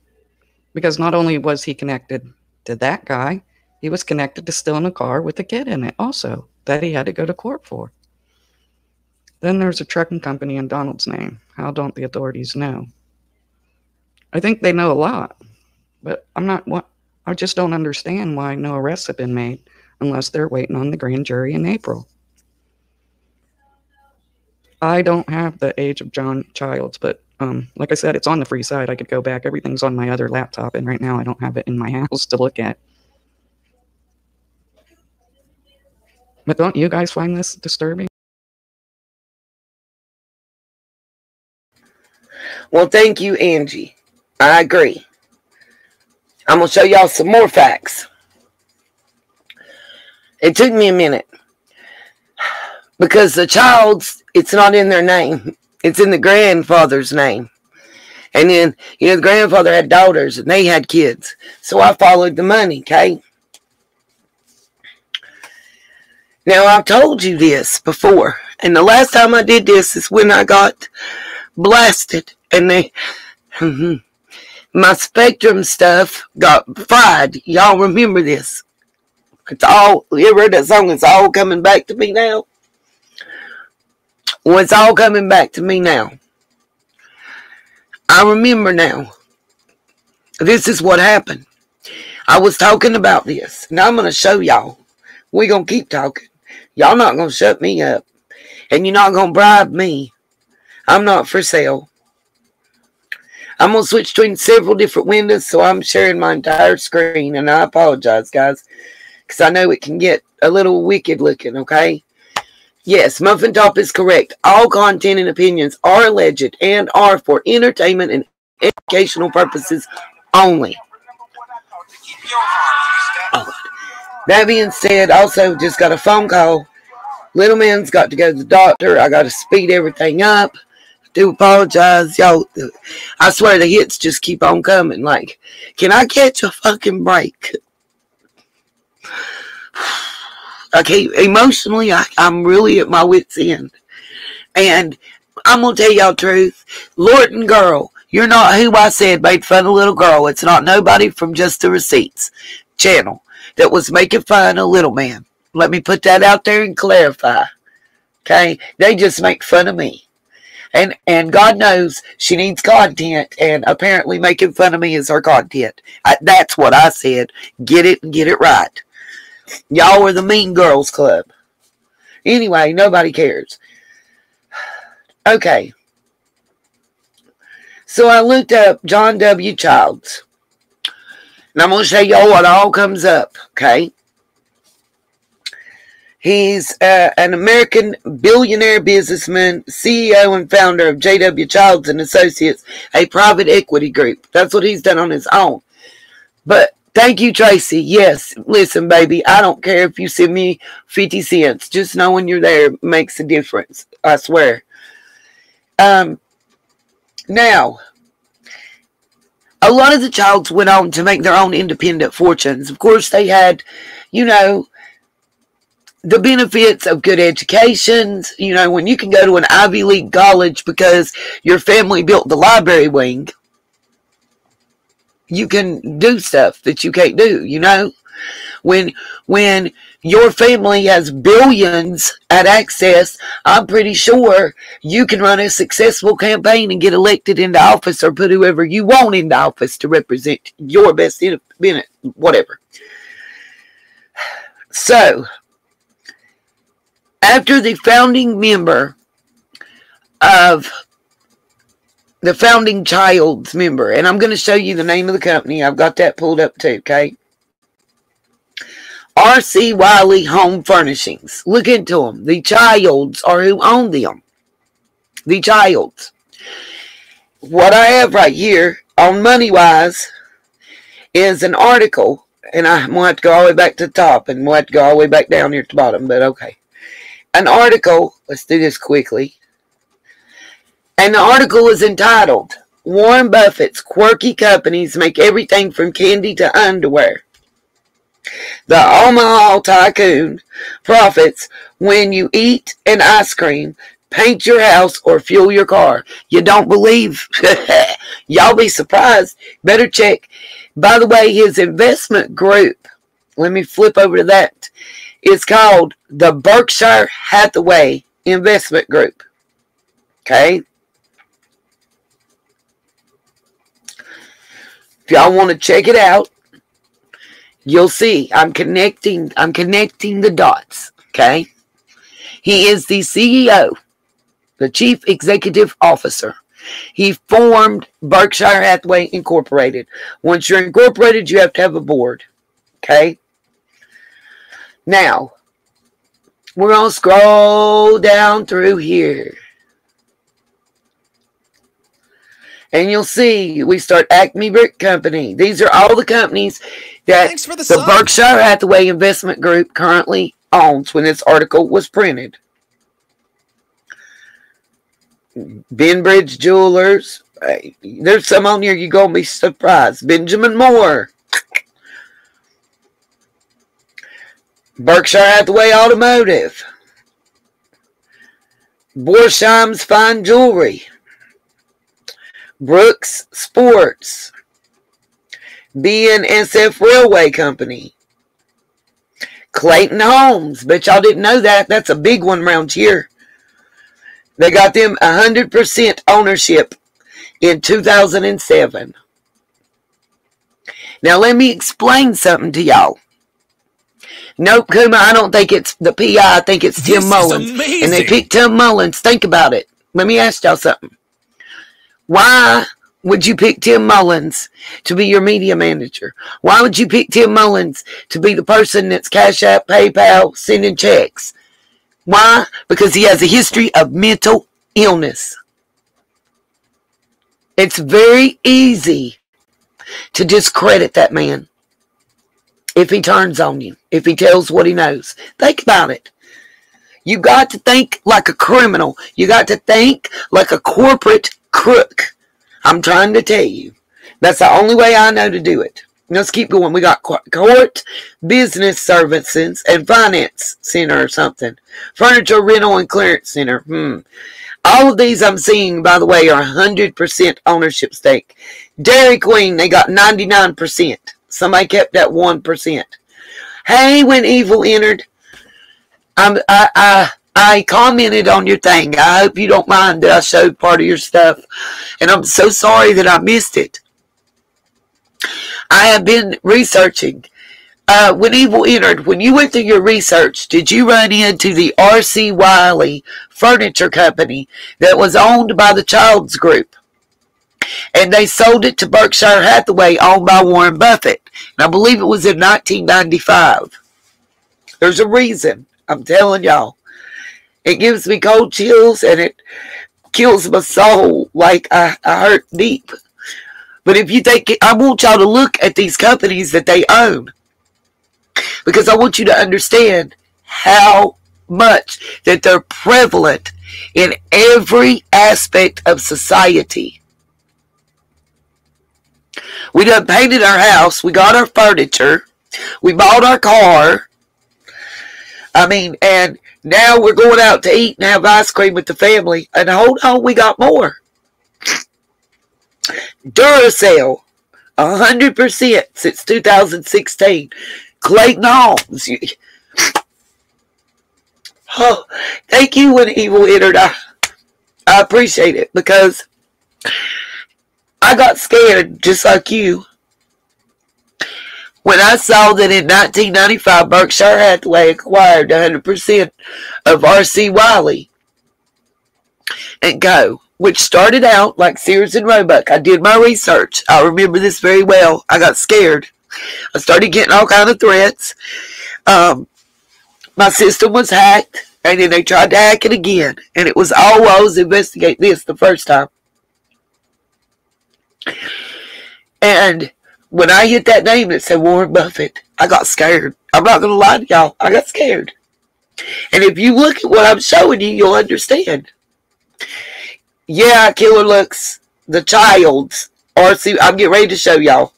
Because not only was he connected to that guy, he was connected to stealing a car with a kid in it also that he had to go to court for. Then there's a trucking company in Donald's name. How don't the authorities know? I think they know a lot. But I just don't understand why no arrests have been made unless they're waiting on the grand jury in April. I don't have the age of John Childs, but Like I said, it's on the free side. I could go back. Everything's on my other laptop, and right now I don't have it in my house to look at. But don't you guys find this disturbing? Well, thank you, Angie. I agree. I'm going to show y'all some more facts. It took me a minute. Because the child's, it's not in their name. It's in the grandfather's name. And then, the grandfather had daughters and they had kids. So I followed the money, okay? Now, I've told you this before. And the last time I did this is when I got blasted. And my Spectrum stuff got fried. Y'all remember this. It's all, you ever heard that song, It's All Coming Back to Me Now? Well, it's all coming back to me now. I remember now. This is what happened. I was talking about this. Now I'm going to show y'all. We're going to keep talking. Y'all not going to shut me up. And you're not going to bribe me. I'm not for sale. I'm going to switch between several different windows, so I'm sharing my entire screen. And I apologize, guys, because I know it can get a little wicked looking, okay? Yes, Muffin Top is correct. All content and opinions are alleged and are for entertainment and educational purposes only. Oh. That being said, also just got a phone call. Little man's got to go to the doctor. I got to speed everything up. I do apologize. Y'all, I swear the hits just keep on coming. Like, can I catch a fucking break? Okay, emotionally, I'm really at my wit's end. And I'm going to tell y'all the truth. Lorton girl, you're not who I said made fun of little girl. It's not nobody from Just the Receipts channel that was making fun of little man. Let me put that out there and clarify. Okay? They just make fun of me. And God knows she needs content, and apparently making fun of me is her content. That's what I said. Get it and get it right. Y'all were the Mean Girls Club. Anyway, nobody cares. Okay. So I looked up John W. Childs. And I'm going to show y'all what all comes up. Okay. He's an American billionaire businessman, CEO and founder of J.W. Childs and Associates, a private equity group. That's what he's done on his own. But thank you, Tracy. Yes, listen, baby, I don't care if you send me 50 cents. Just knowing you're there makes a difference. I swear. Now, a lot of the Childs went on to make their own independent fortunes. Of course, they had, the benefits of good educations. When you can go to an Ivy League college because your family built the library wing, you can do stuff that you can't do, When your family has billions at access, I'm pretty sure you can run a successful campaign and get elected into office or put whoever you want into office to represent your best benefit, whatever. So, after the founding member of the founding Childs member, and I'm going to show you the name of the company. I've got that pulled up too, okay? R.C. Wiley Home Furnishings. Look into them. The Childs are who own them. The Childs. What I have right here on MoneyWise is an article, and I'm going to have to go all the way back to the top, and we'll have to go all the way back down here to the bottom, but okay. An article, let's do this quickly. And the article is entitled, Warren Buffett's Quirky Companies Make Everything from Candy to Underwear. The Omaha Tycoon profits when you eat an ice cream, paint your house, or fuel your car. You don't believe? Y'all be surprised. Better check. By the way, his investment group, let me flip over to that. It's called the Berkshire Hathaway Investment Group. Okay? If y'all want to check it out, you'll see. I'm connecting the dots. Okay? He is the CEO, the Chief Executive Officer, He formed Berkshire Hathaway Incorporated. Once you're incorporated, you have to have a board. Okay? Now, we're going to scroll down through here. And you'll see we start Acme Brick Company. These are all the companies that the Berkshire Hathaway Investment Group currently owns when this article was printed. Benbridge Jewelers. There's some on here you're going to be surprised. Benjamin Moore. Berkshire Hathaway Automotive. Borsheim's Fine Jewelry. Brooks Sports. BNSF Railway Company. Clayton Homes. Bet y'all didn't know that. That's a big one around here. They got them 100% ownership in 2007. Now let me explain something to y'all. Nope, Kuma, I don't think it's the PI. I think it's Tim Mullins. And they picked Tim Mullins. Think about it. Let me ask y'all something. Why would you pick Tim Mullins to be your media manager? Why would you pick Tim Mullins to be the person that's Cash App, PayPal, sending checks? Why? Because he has a history of mental illness. It's very easy to discredit that man if he turns on you, if he tells what he knows. Think about it. You got to think like a criminal. You got to think like a corporate crook. I'm trying to tell you. That's the only way I know to do it. Let's keep going. We got court, business services, and finance center or something. Furniture rental and clearance center. All of these I'm seeing, by the way, are 100% ownership stake. Dairy Queen, they got 99%. Somebody kept that 1%. Hey, when evil entered, I commented on your thing. I hope you don't mind that I showed part of your stuff. And I'm so sorry that I missed it. I have been researching. When evil entered, when you went through your research, did you run into the R.C. Wiley Furniture Company that was owned by the Childs Group? And they sold it to Berkshire Hathaway, owned by Warren Buffett. And I believe it was in 1995. There's a reason. I'm telling y'all. It gives me cold chills and it kills my soul like I hurt deep. But if you think, I want y'all to look at these companies that they own. Because I want you to understand how much that they're prevalent in every aspect of society. We done painted our house. We got our furniture. We bought our car. And now we're going out to eat and have ice cream with the family. And hold on, we got more. Duracell, 100% since 2016. Clayton Homes. Oh, thank you when evil entered. I appreciate it because I got scared just like you when I saw that in 1995 Berkshire Hathaway acquired 100% of R.C. Wiley and Co., which started out like Sears and Roebuck. I did my research. I remember this very well. I got scared. I started getting all kind of threats. My system was hacked, and then they tried to hack it again. And it was all I was investigating this the first time. And when I hit that name that said Warren Buffett, I got scared. I'm not going to lie to y'all. I got scared. And if you look at what I'm showing you, you'll understand. Yeah, Killer Looks, the Childs, RC, I'm getting ready to show y'all.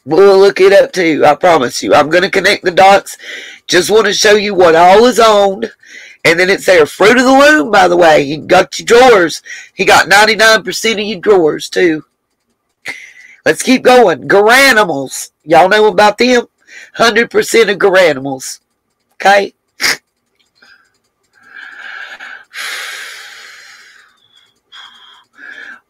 We'll look it up too, I promise you. I'm going to connect the dots. Just want to show you what all is owned. And then it's there. Fruit of the Loom, by the way. He got your drawers. He got 99% of your drawers too. Let's keep going. Garanimals. Y'all know about them? 100% of Garanimals. Okay?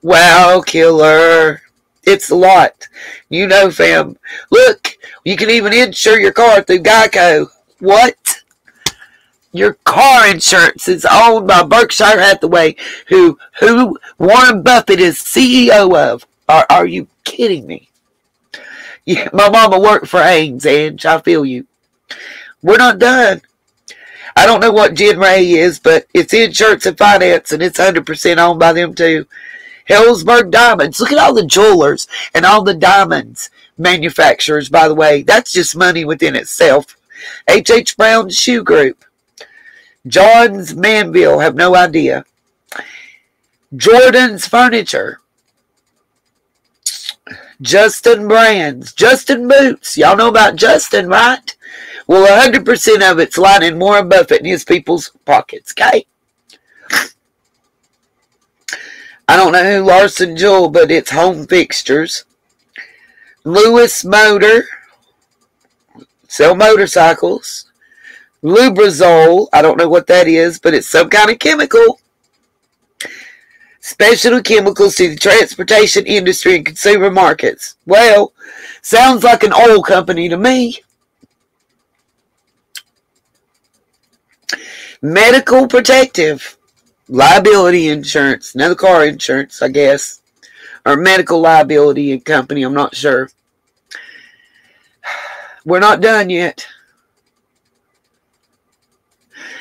Wow, Killer. It's a lot. You know, fam. Look, you can even insure your car through Geico. What? Your car insurance is owned by Berkshire Hathaway, who Warren Buffett is CEO of. Are you kidding me? Yeah, my mama worked for Ames, and I feel you. We're not done. I don't know what Gen Ray is, but it's insurance and finance, and it's 100% owned by them too. Hellsberg Diamonds. Look at all the jewelers and all the diamonds manufacturers, by the way. That's just money within itself. H.H. Brown Shoe Group. John's Manville, have no idea. Jordan's Furniture. Justin Brands. Justin Boots. Y'all know about Justin, right? Well, 100% of it's lining Warren Buffett and his people's pockets, okay? I don't know who Larson Jewel, but it's Home Fixtures. Lewis Motor. Sell motorcycles. Lubrizol, I don't know what that is, but it's some kind of chemical. Specialty chemicals to the transportation industry and consumer markets. Well, sounds like an oil company to me. Medical protective. Liability insurance. Another car insurance, I guess. Or medical liability company, I'm not sure. We're not done yet.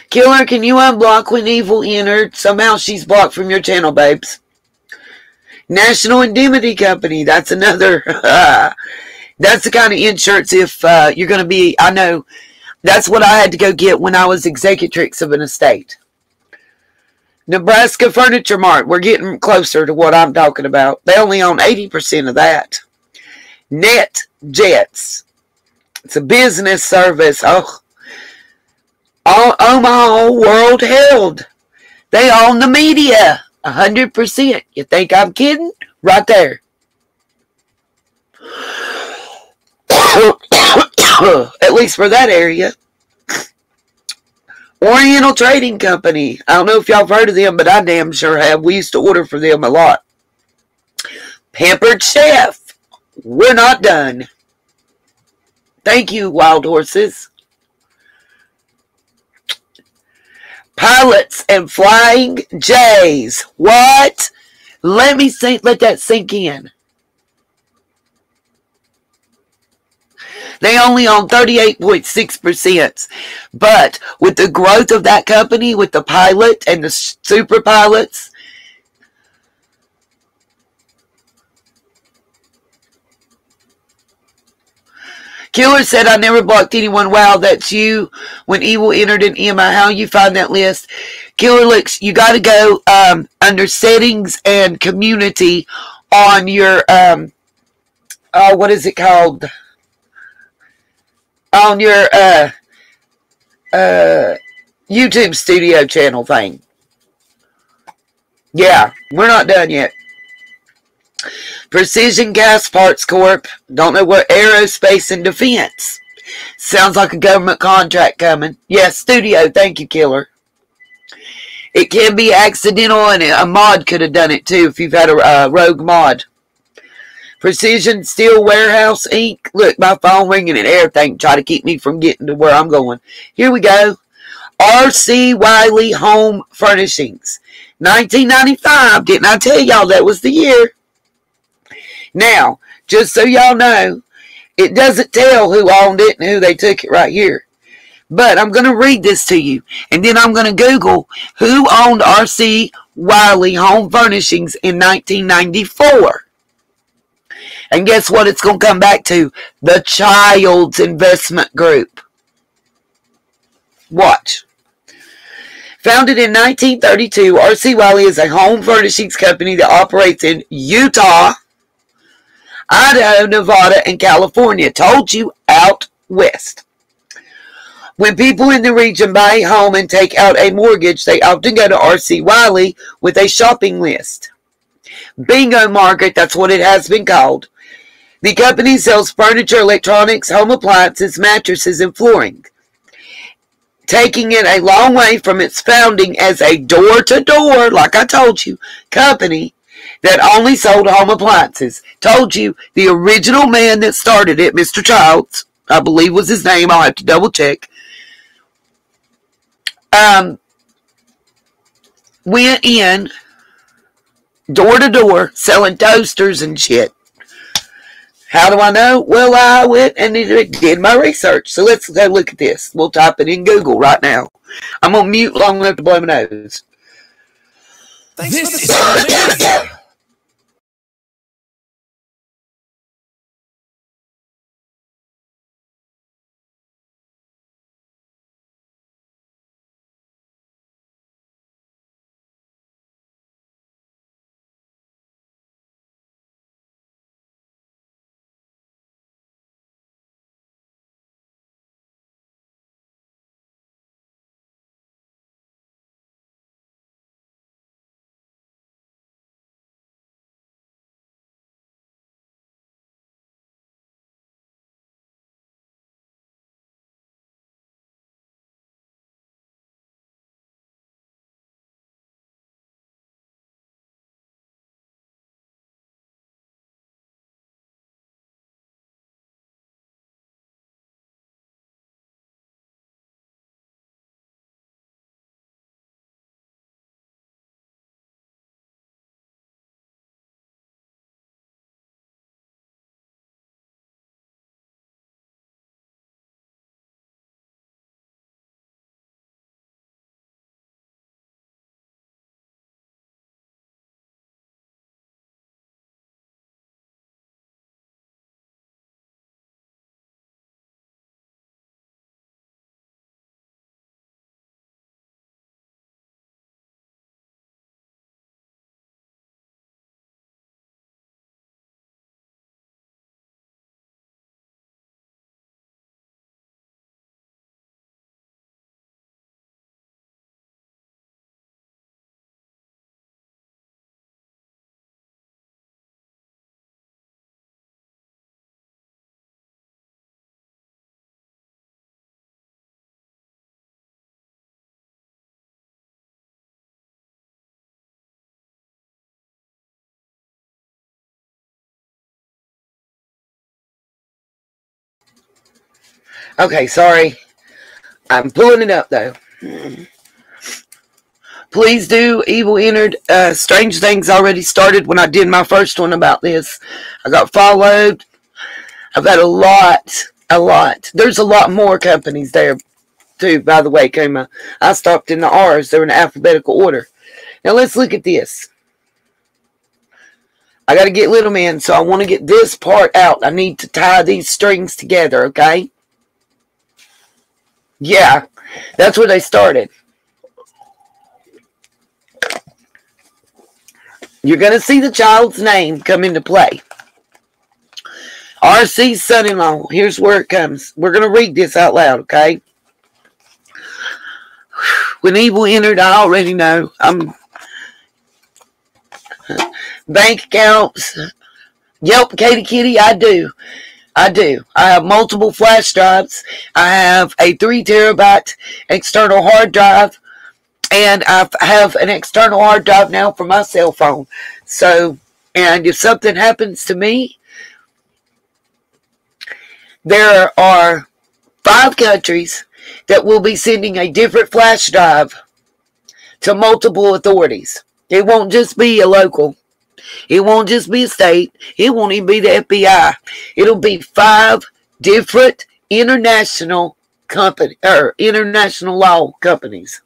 Killer, can you unblock when Evil entered? Somehow she's blocked from your channel, babes. National Indemnity Company. That's another. That's the kind of insurance if you're going to be. I know. That's what I had to go get when I was executrix of an estate. Nebraska Furniture Mart. We're getting closer to what I'm talking about. They only own 80% of that. Net Jets. It's a business service. Oh. Omaha World Herald. They own the media. 100%. You think I'm kidding? Right there. At least for that area. Oriental Trading Company. I don't know if y'all have heard of them, but I damn sure have. We used to order for them a lot. Pampered Chef. We're not done. Thank you, Wild Horses. Pilots and Flying J's. What? Let that sink in. They only own 38.6%. But with the growth of that company, with the pilot and the super pilots, Killer said, I never blocked anyone. Wow, that's you. When Evil entered an Emma, how you find that list? Killer looks, you got to go under settings and community on your, what is it called? On your YouTube studio channel thing. Yeah, we're not done yet. Precision Gas Parts Corp. Don't know what. Aerospace and Defense. Sounds like a government contract coming. Yes, studio. Thank you, Killer. It can be accidental, and a mod could have done it too if you've had a rogue mod. Precision Steel Warehouse Inc. Look, my phone ringing and everything. Try to keep me from getting to where I'm going. Here we go. R.C. Wiley Home Furnishings. 1995. Didn't I tell y'all that was the year? Now, just so y'all know, it doesn't tell who owned it and who they took it right here. But I'm going to read this to you. And then I'm going to Google who owned R.C. Wiley Home Furnishings in 1994. And guess what it's going to come back to? The Childs Investment Group. Watch. Founded in 1932, R.C. Wiley is a home furnishings company that operates in Utah, Idaho, Nevada, and California. Told you, out west. When people in the region buy a home and take out a mortgage, they often go to R.C. Wiley with a shopping list. Bingo Market, that's what it has been called. The company sells furniture, electronics, home appliances, mattresses, and flooring, taking it a long way from its founding as a door-to-door, like I told you, company that only sold home appliances. Told you, the original man that started it, Mr. Childs, I believe was his name, I'll have to double check, went in door to door selling toasters and shit. How do I know? Well, I went and did my research. So let's go look at this. We'll type it in Google right now. I'm on mute long enough to blow my nose. This is amazing. Okay, sorry. I'm pulling it up though. Please do. Evil entered. Strange things already started when I did my first one about this. I got followed. I've got a lot. There's a lot more companies there too, by the way. I stopped in the R's. They're in alphabetical order. Now let's look at this. I got to get Little Man, so I want to get this part out. I need to tie these strings together, okay? Yeah, that's where they started. You're going to see the child's name come into play. RC's son-in-law. Here's where it comes. We're going to read this out loud, okay? When evil entered, I already know. Bank accounts. Yep, Katie Kitty, I do. I have multiple flash drives. I have a 3 terabyte external hard drive. And I have an external hard drive now for my cell phone. So, and if something happens to me, there are 5 countries that will be sending a different flash drive to multiple authorities. It won't just be a local. It won't just be a state. It won't even be the FBI. It'll be 5 different international international law companies.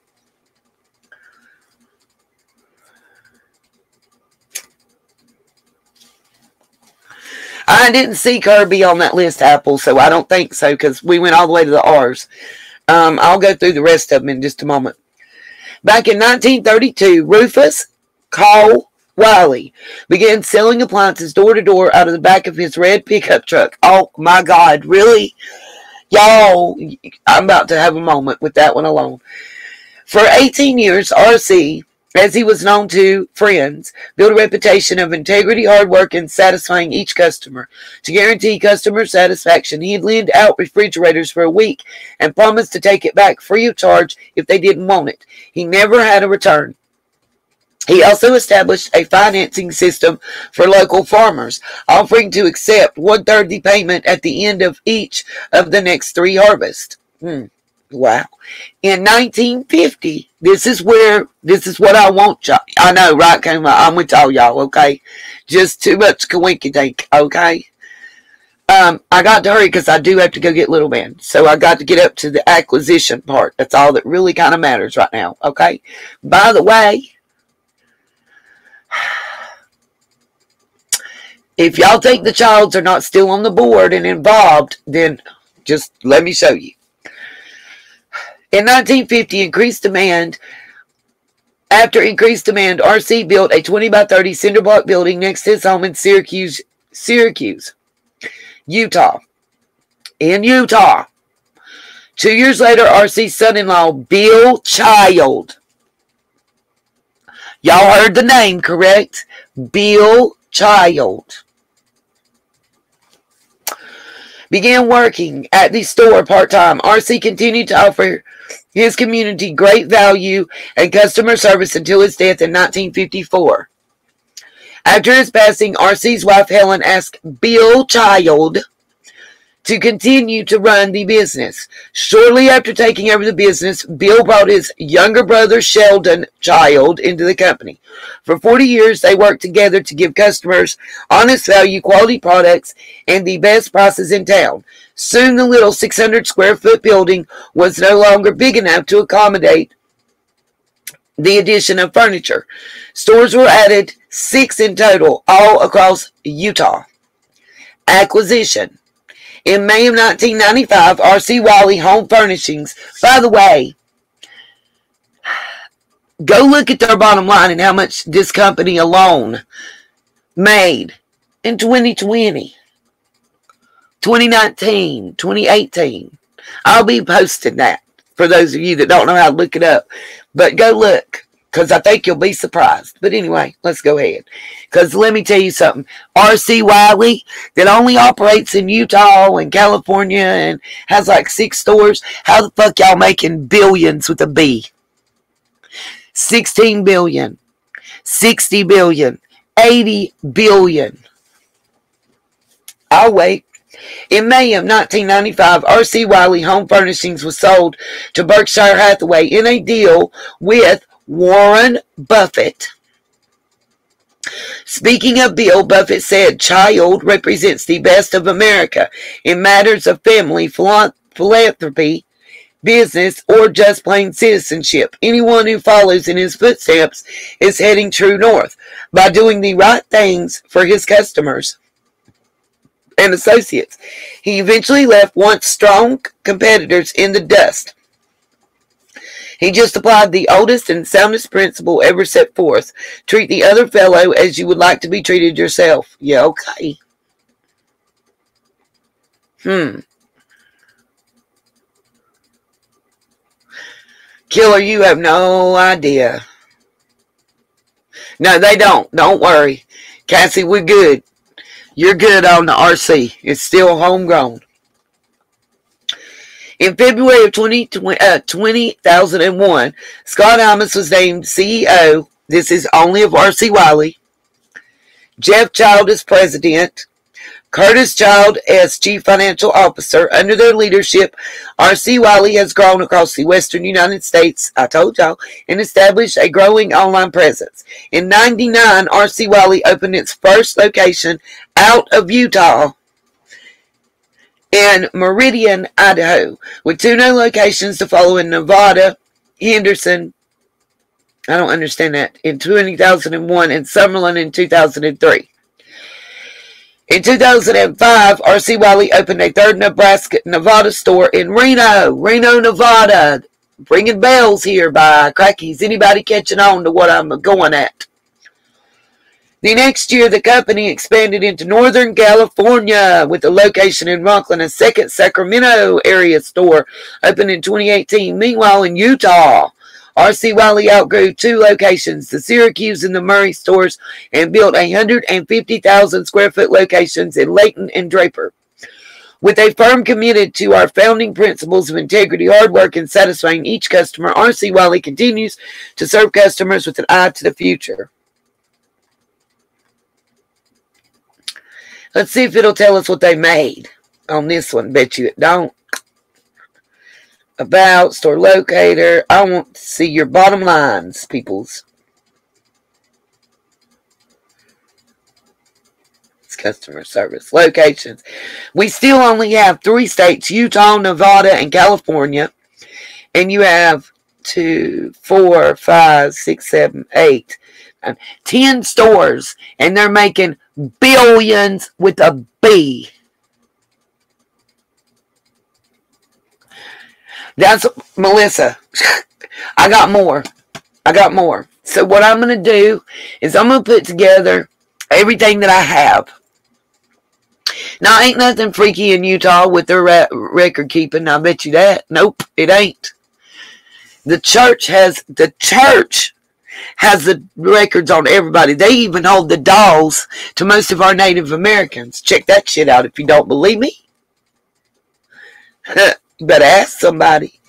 I didn't see Kirby on that list, Apple, so I don't think so, because we went all the way to the R's. I'll go through the rest of them in just a moment. Back in 1932, Rufus Cole Wiley began selling appliances door to door out of the back of his red pickup truck. Oh, my God, really? Y'all, I'm about to have a moment with that one alone. For 18 years, RC, as he was known to friends, built a reputation of integrity, hard work, and satisfying each customer. To guarantee customer satisfaction, he'd lend out refrigerators for a week and promised to take it back free of charge if they didn't want it. He never had a return. He also established a financing system for local farmers, offering to accept 1/3 the payment at the end of each of the next 3 harvests. Wow. In 1950, this is what I want y'all. I know, right? I'm with all y'all, okay? Just too much coinky-dink, okay? I got to hurry because I do have to go get little man. So I got to get up to the acquisition part. That's all that really kind of matters right now, okay? By the way, if y'all think the Childs are not still on the board and involved, then just let me show you. In 1950, after increased demand, RC built a 20 by 30 cinder block building next to his home in Syracuse, Utah. In Utah. 2 years later, RC's son-in-law, Bill Child. Y'all heard the name, correct? Bill Child. Began working at the store part-time. RC continued to offer his community great value and customer service until his death in 1954. After his passing, RC's wife Helen asked Bill Child to continue to run the business. Shortly after taking over the business, Bill brought his younger brother Sheldon Child into the company. For 40 years, they worked together to give customers honest value, quality products, and the best prices in town. Soon, the little 600 square foot building was no longer big enough to accommodate the addition of furniture. Stores were added, 6 in total, all across Utah. Acquisition. In May of 1995, R.C. Wiley Home Furnishings, by the way, go look at their bottom line and how much this company alone made in 2020, 2019, 2018. I'll be posting that for those of you that don't know how to look it up. But go look, because I think you'll be surprised. But anyway, let's go ahead. Because let me tell you something. R.C. Wiley, that only operates in Utah and California and has like 6 stores. How the fuck y'all making billions with a B? 16 billion, 60 billion, 80 billion. I'll wait. In May of 1995, R.C. Wiley Home Furnishings was sold to Berkshire Hathaway in a deal with Warren Buffett. Speaking of Bill, Buffett said, "Child represents the best of America in matters of family, philanthropy, business, or just plain citizenship. Anyone who follows in his footsteps is heading true north by doing the right things for his customers and associates." He eventually left once strong competitors in the dust. He just applied the oldest and soundest principle ever set forth. Treat the other fellow as you would like to be treated yourself. Yeah, okay. Killer, you have no idea. No, they don't. Don't worry. Cassie, we're good. You're good on the RC. It's still homegrown. In February of 2001, Scott Imus was named CEO. This is only of R.C. Wiley. Jeff Child is president. Curtis Child as chief financial officer. Under their leadership, R.C. Wiley has grown across the western United States, I told y'all, and established a growing online presence. In 1999, R.C. Wiley opened its first location out of Utah in Meridian, Idaho, with 2 new locations to follow in Nevada, Henderson, I don't understand that, in 2001, and Summerlin in 2003. In 2005, R.C. Wiley opened a 3rd Nevada store in Reno, Nevada. Ringing bells here by crackies. Anybody catching on to what I'm going at? The next year, the company expanded into Northern California with a location in Rocklin, a 2nd Sacramento area store opened in 2018. Meanwhile, in Utah, R.C. Wiley outgrew 2 locations, the Syracuse and the Murray stores, and built 150,000 square foot locations in Layton and Draper. With a firm committed to our founding principles of integrity, hard work, and satisfying each customer, R.C. Wiley continues to serve customers with an eye to the future. Let's see if it'll tell us what they made on this one. Bet you it don't. About, store locator. I want to see your bottom lines, peoples. It's customer service. Locations. We still only have 3 states, Utah, Nevada, and California. And you have 2, 4, 5, 6, 7, 8, 10 stores. And they're making billions with a B. That's Melissa. I got more. So what I'm going to do is I'm going to put together everything that I have. Now, ain't nothing freaky in Utah with their record keeping. I bet you that. Nope, it ain't. The church has the records on everybody. They even hold the dolls to most of our Native Americans. Check that shit out if you don't believe me. You better ask somebody,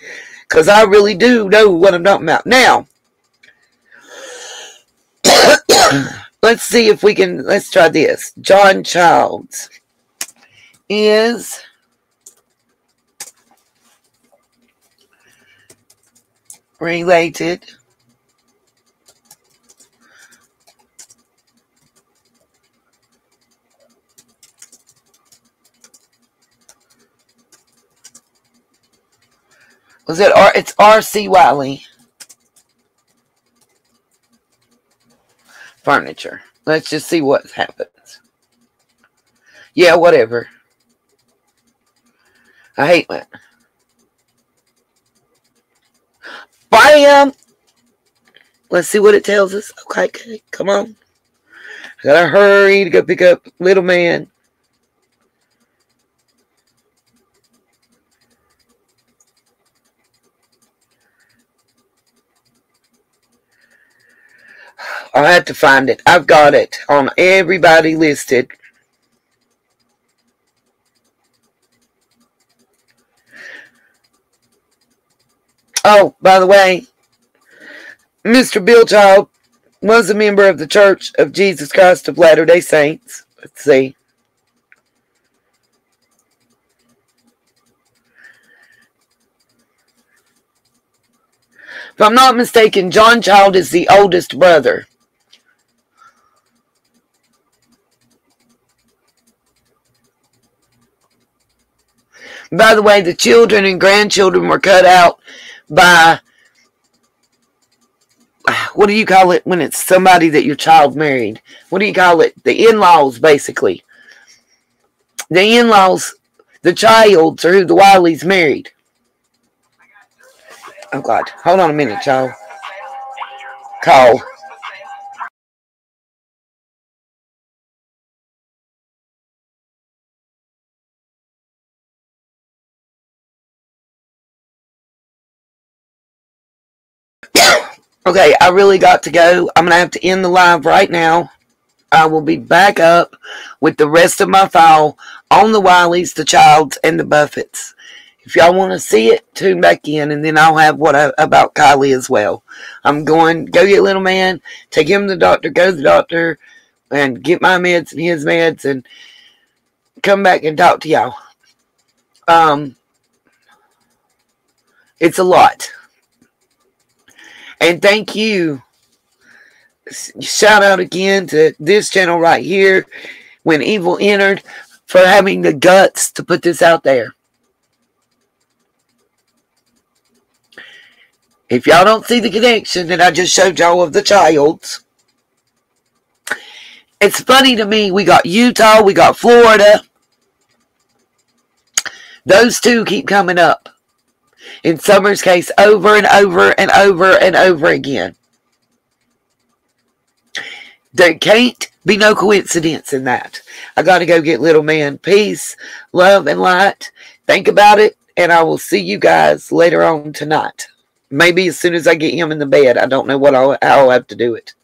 because I really do know what I'm talking about. Now, let's see if we can, let's try this. John Childs is related it's R.C. Wiley Furniture. Let's just see what happens. Yeah, whatever. I hate that. Bam! Let's see what it tells us. Okay, come on. I gotta hurry to go pick up little man. I have to find it. I've got it on everybody listed. Oh, by the way, Mr. Bill Child was a member of the Church of Jesus Christ of Latter-day Saints. Let's see. If I'm not mistaken, John Child is the oldest brother. By the way, the children and grandchildren were cut out by, what do you call it when it's somebody that your child married? What do you call it? The in-laws, basically. The in-laws, the Childs, are who the Wileys married. Oh, God. Hold on a minute, child. Call. Okay, I really got to go. I'm going to have to end the live right now. I will be back up with the rest of my file on the Wileys, the Childs, and the Buffetts. If y'all want to see it, tune back in, and then I'll have about Kiely as well. I'm going, go get little man, take him to the doctor, go to the doctor, and get my meds and his meds, and come back and talk to y'all. It's a lot. And thank you. Shout out again to this channel right here, When Evil Entered, for having the guts to put this out there. If y'all don't see the connection that I just showed y'all of the Childs, it's funny to me. We got Utah, we got Florida. Those two keep coming up. In Summer's case, over and over and over and over again. There can't be no coincidence in that. I got to go get little man. Peace, love, and light. Think about it, and I will see you guys later on tonight. Maybe as soon as I get him in the bed. I don't know how I'll have to do it.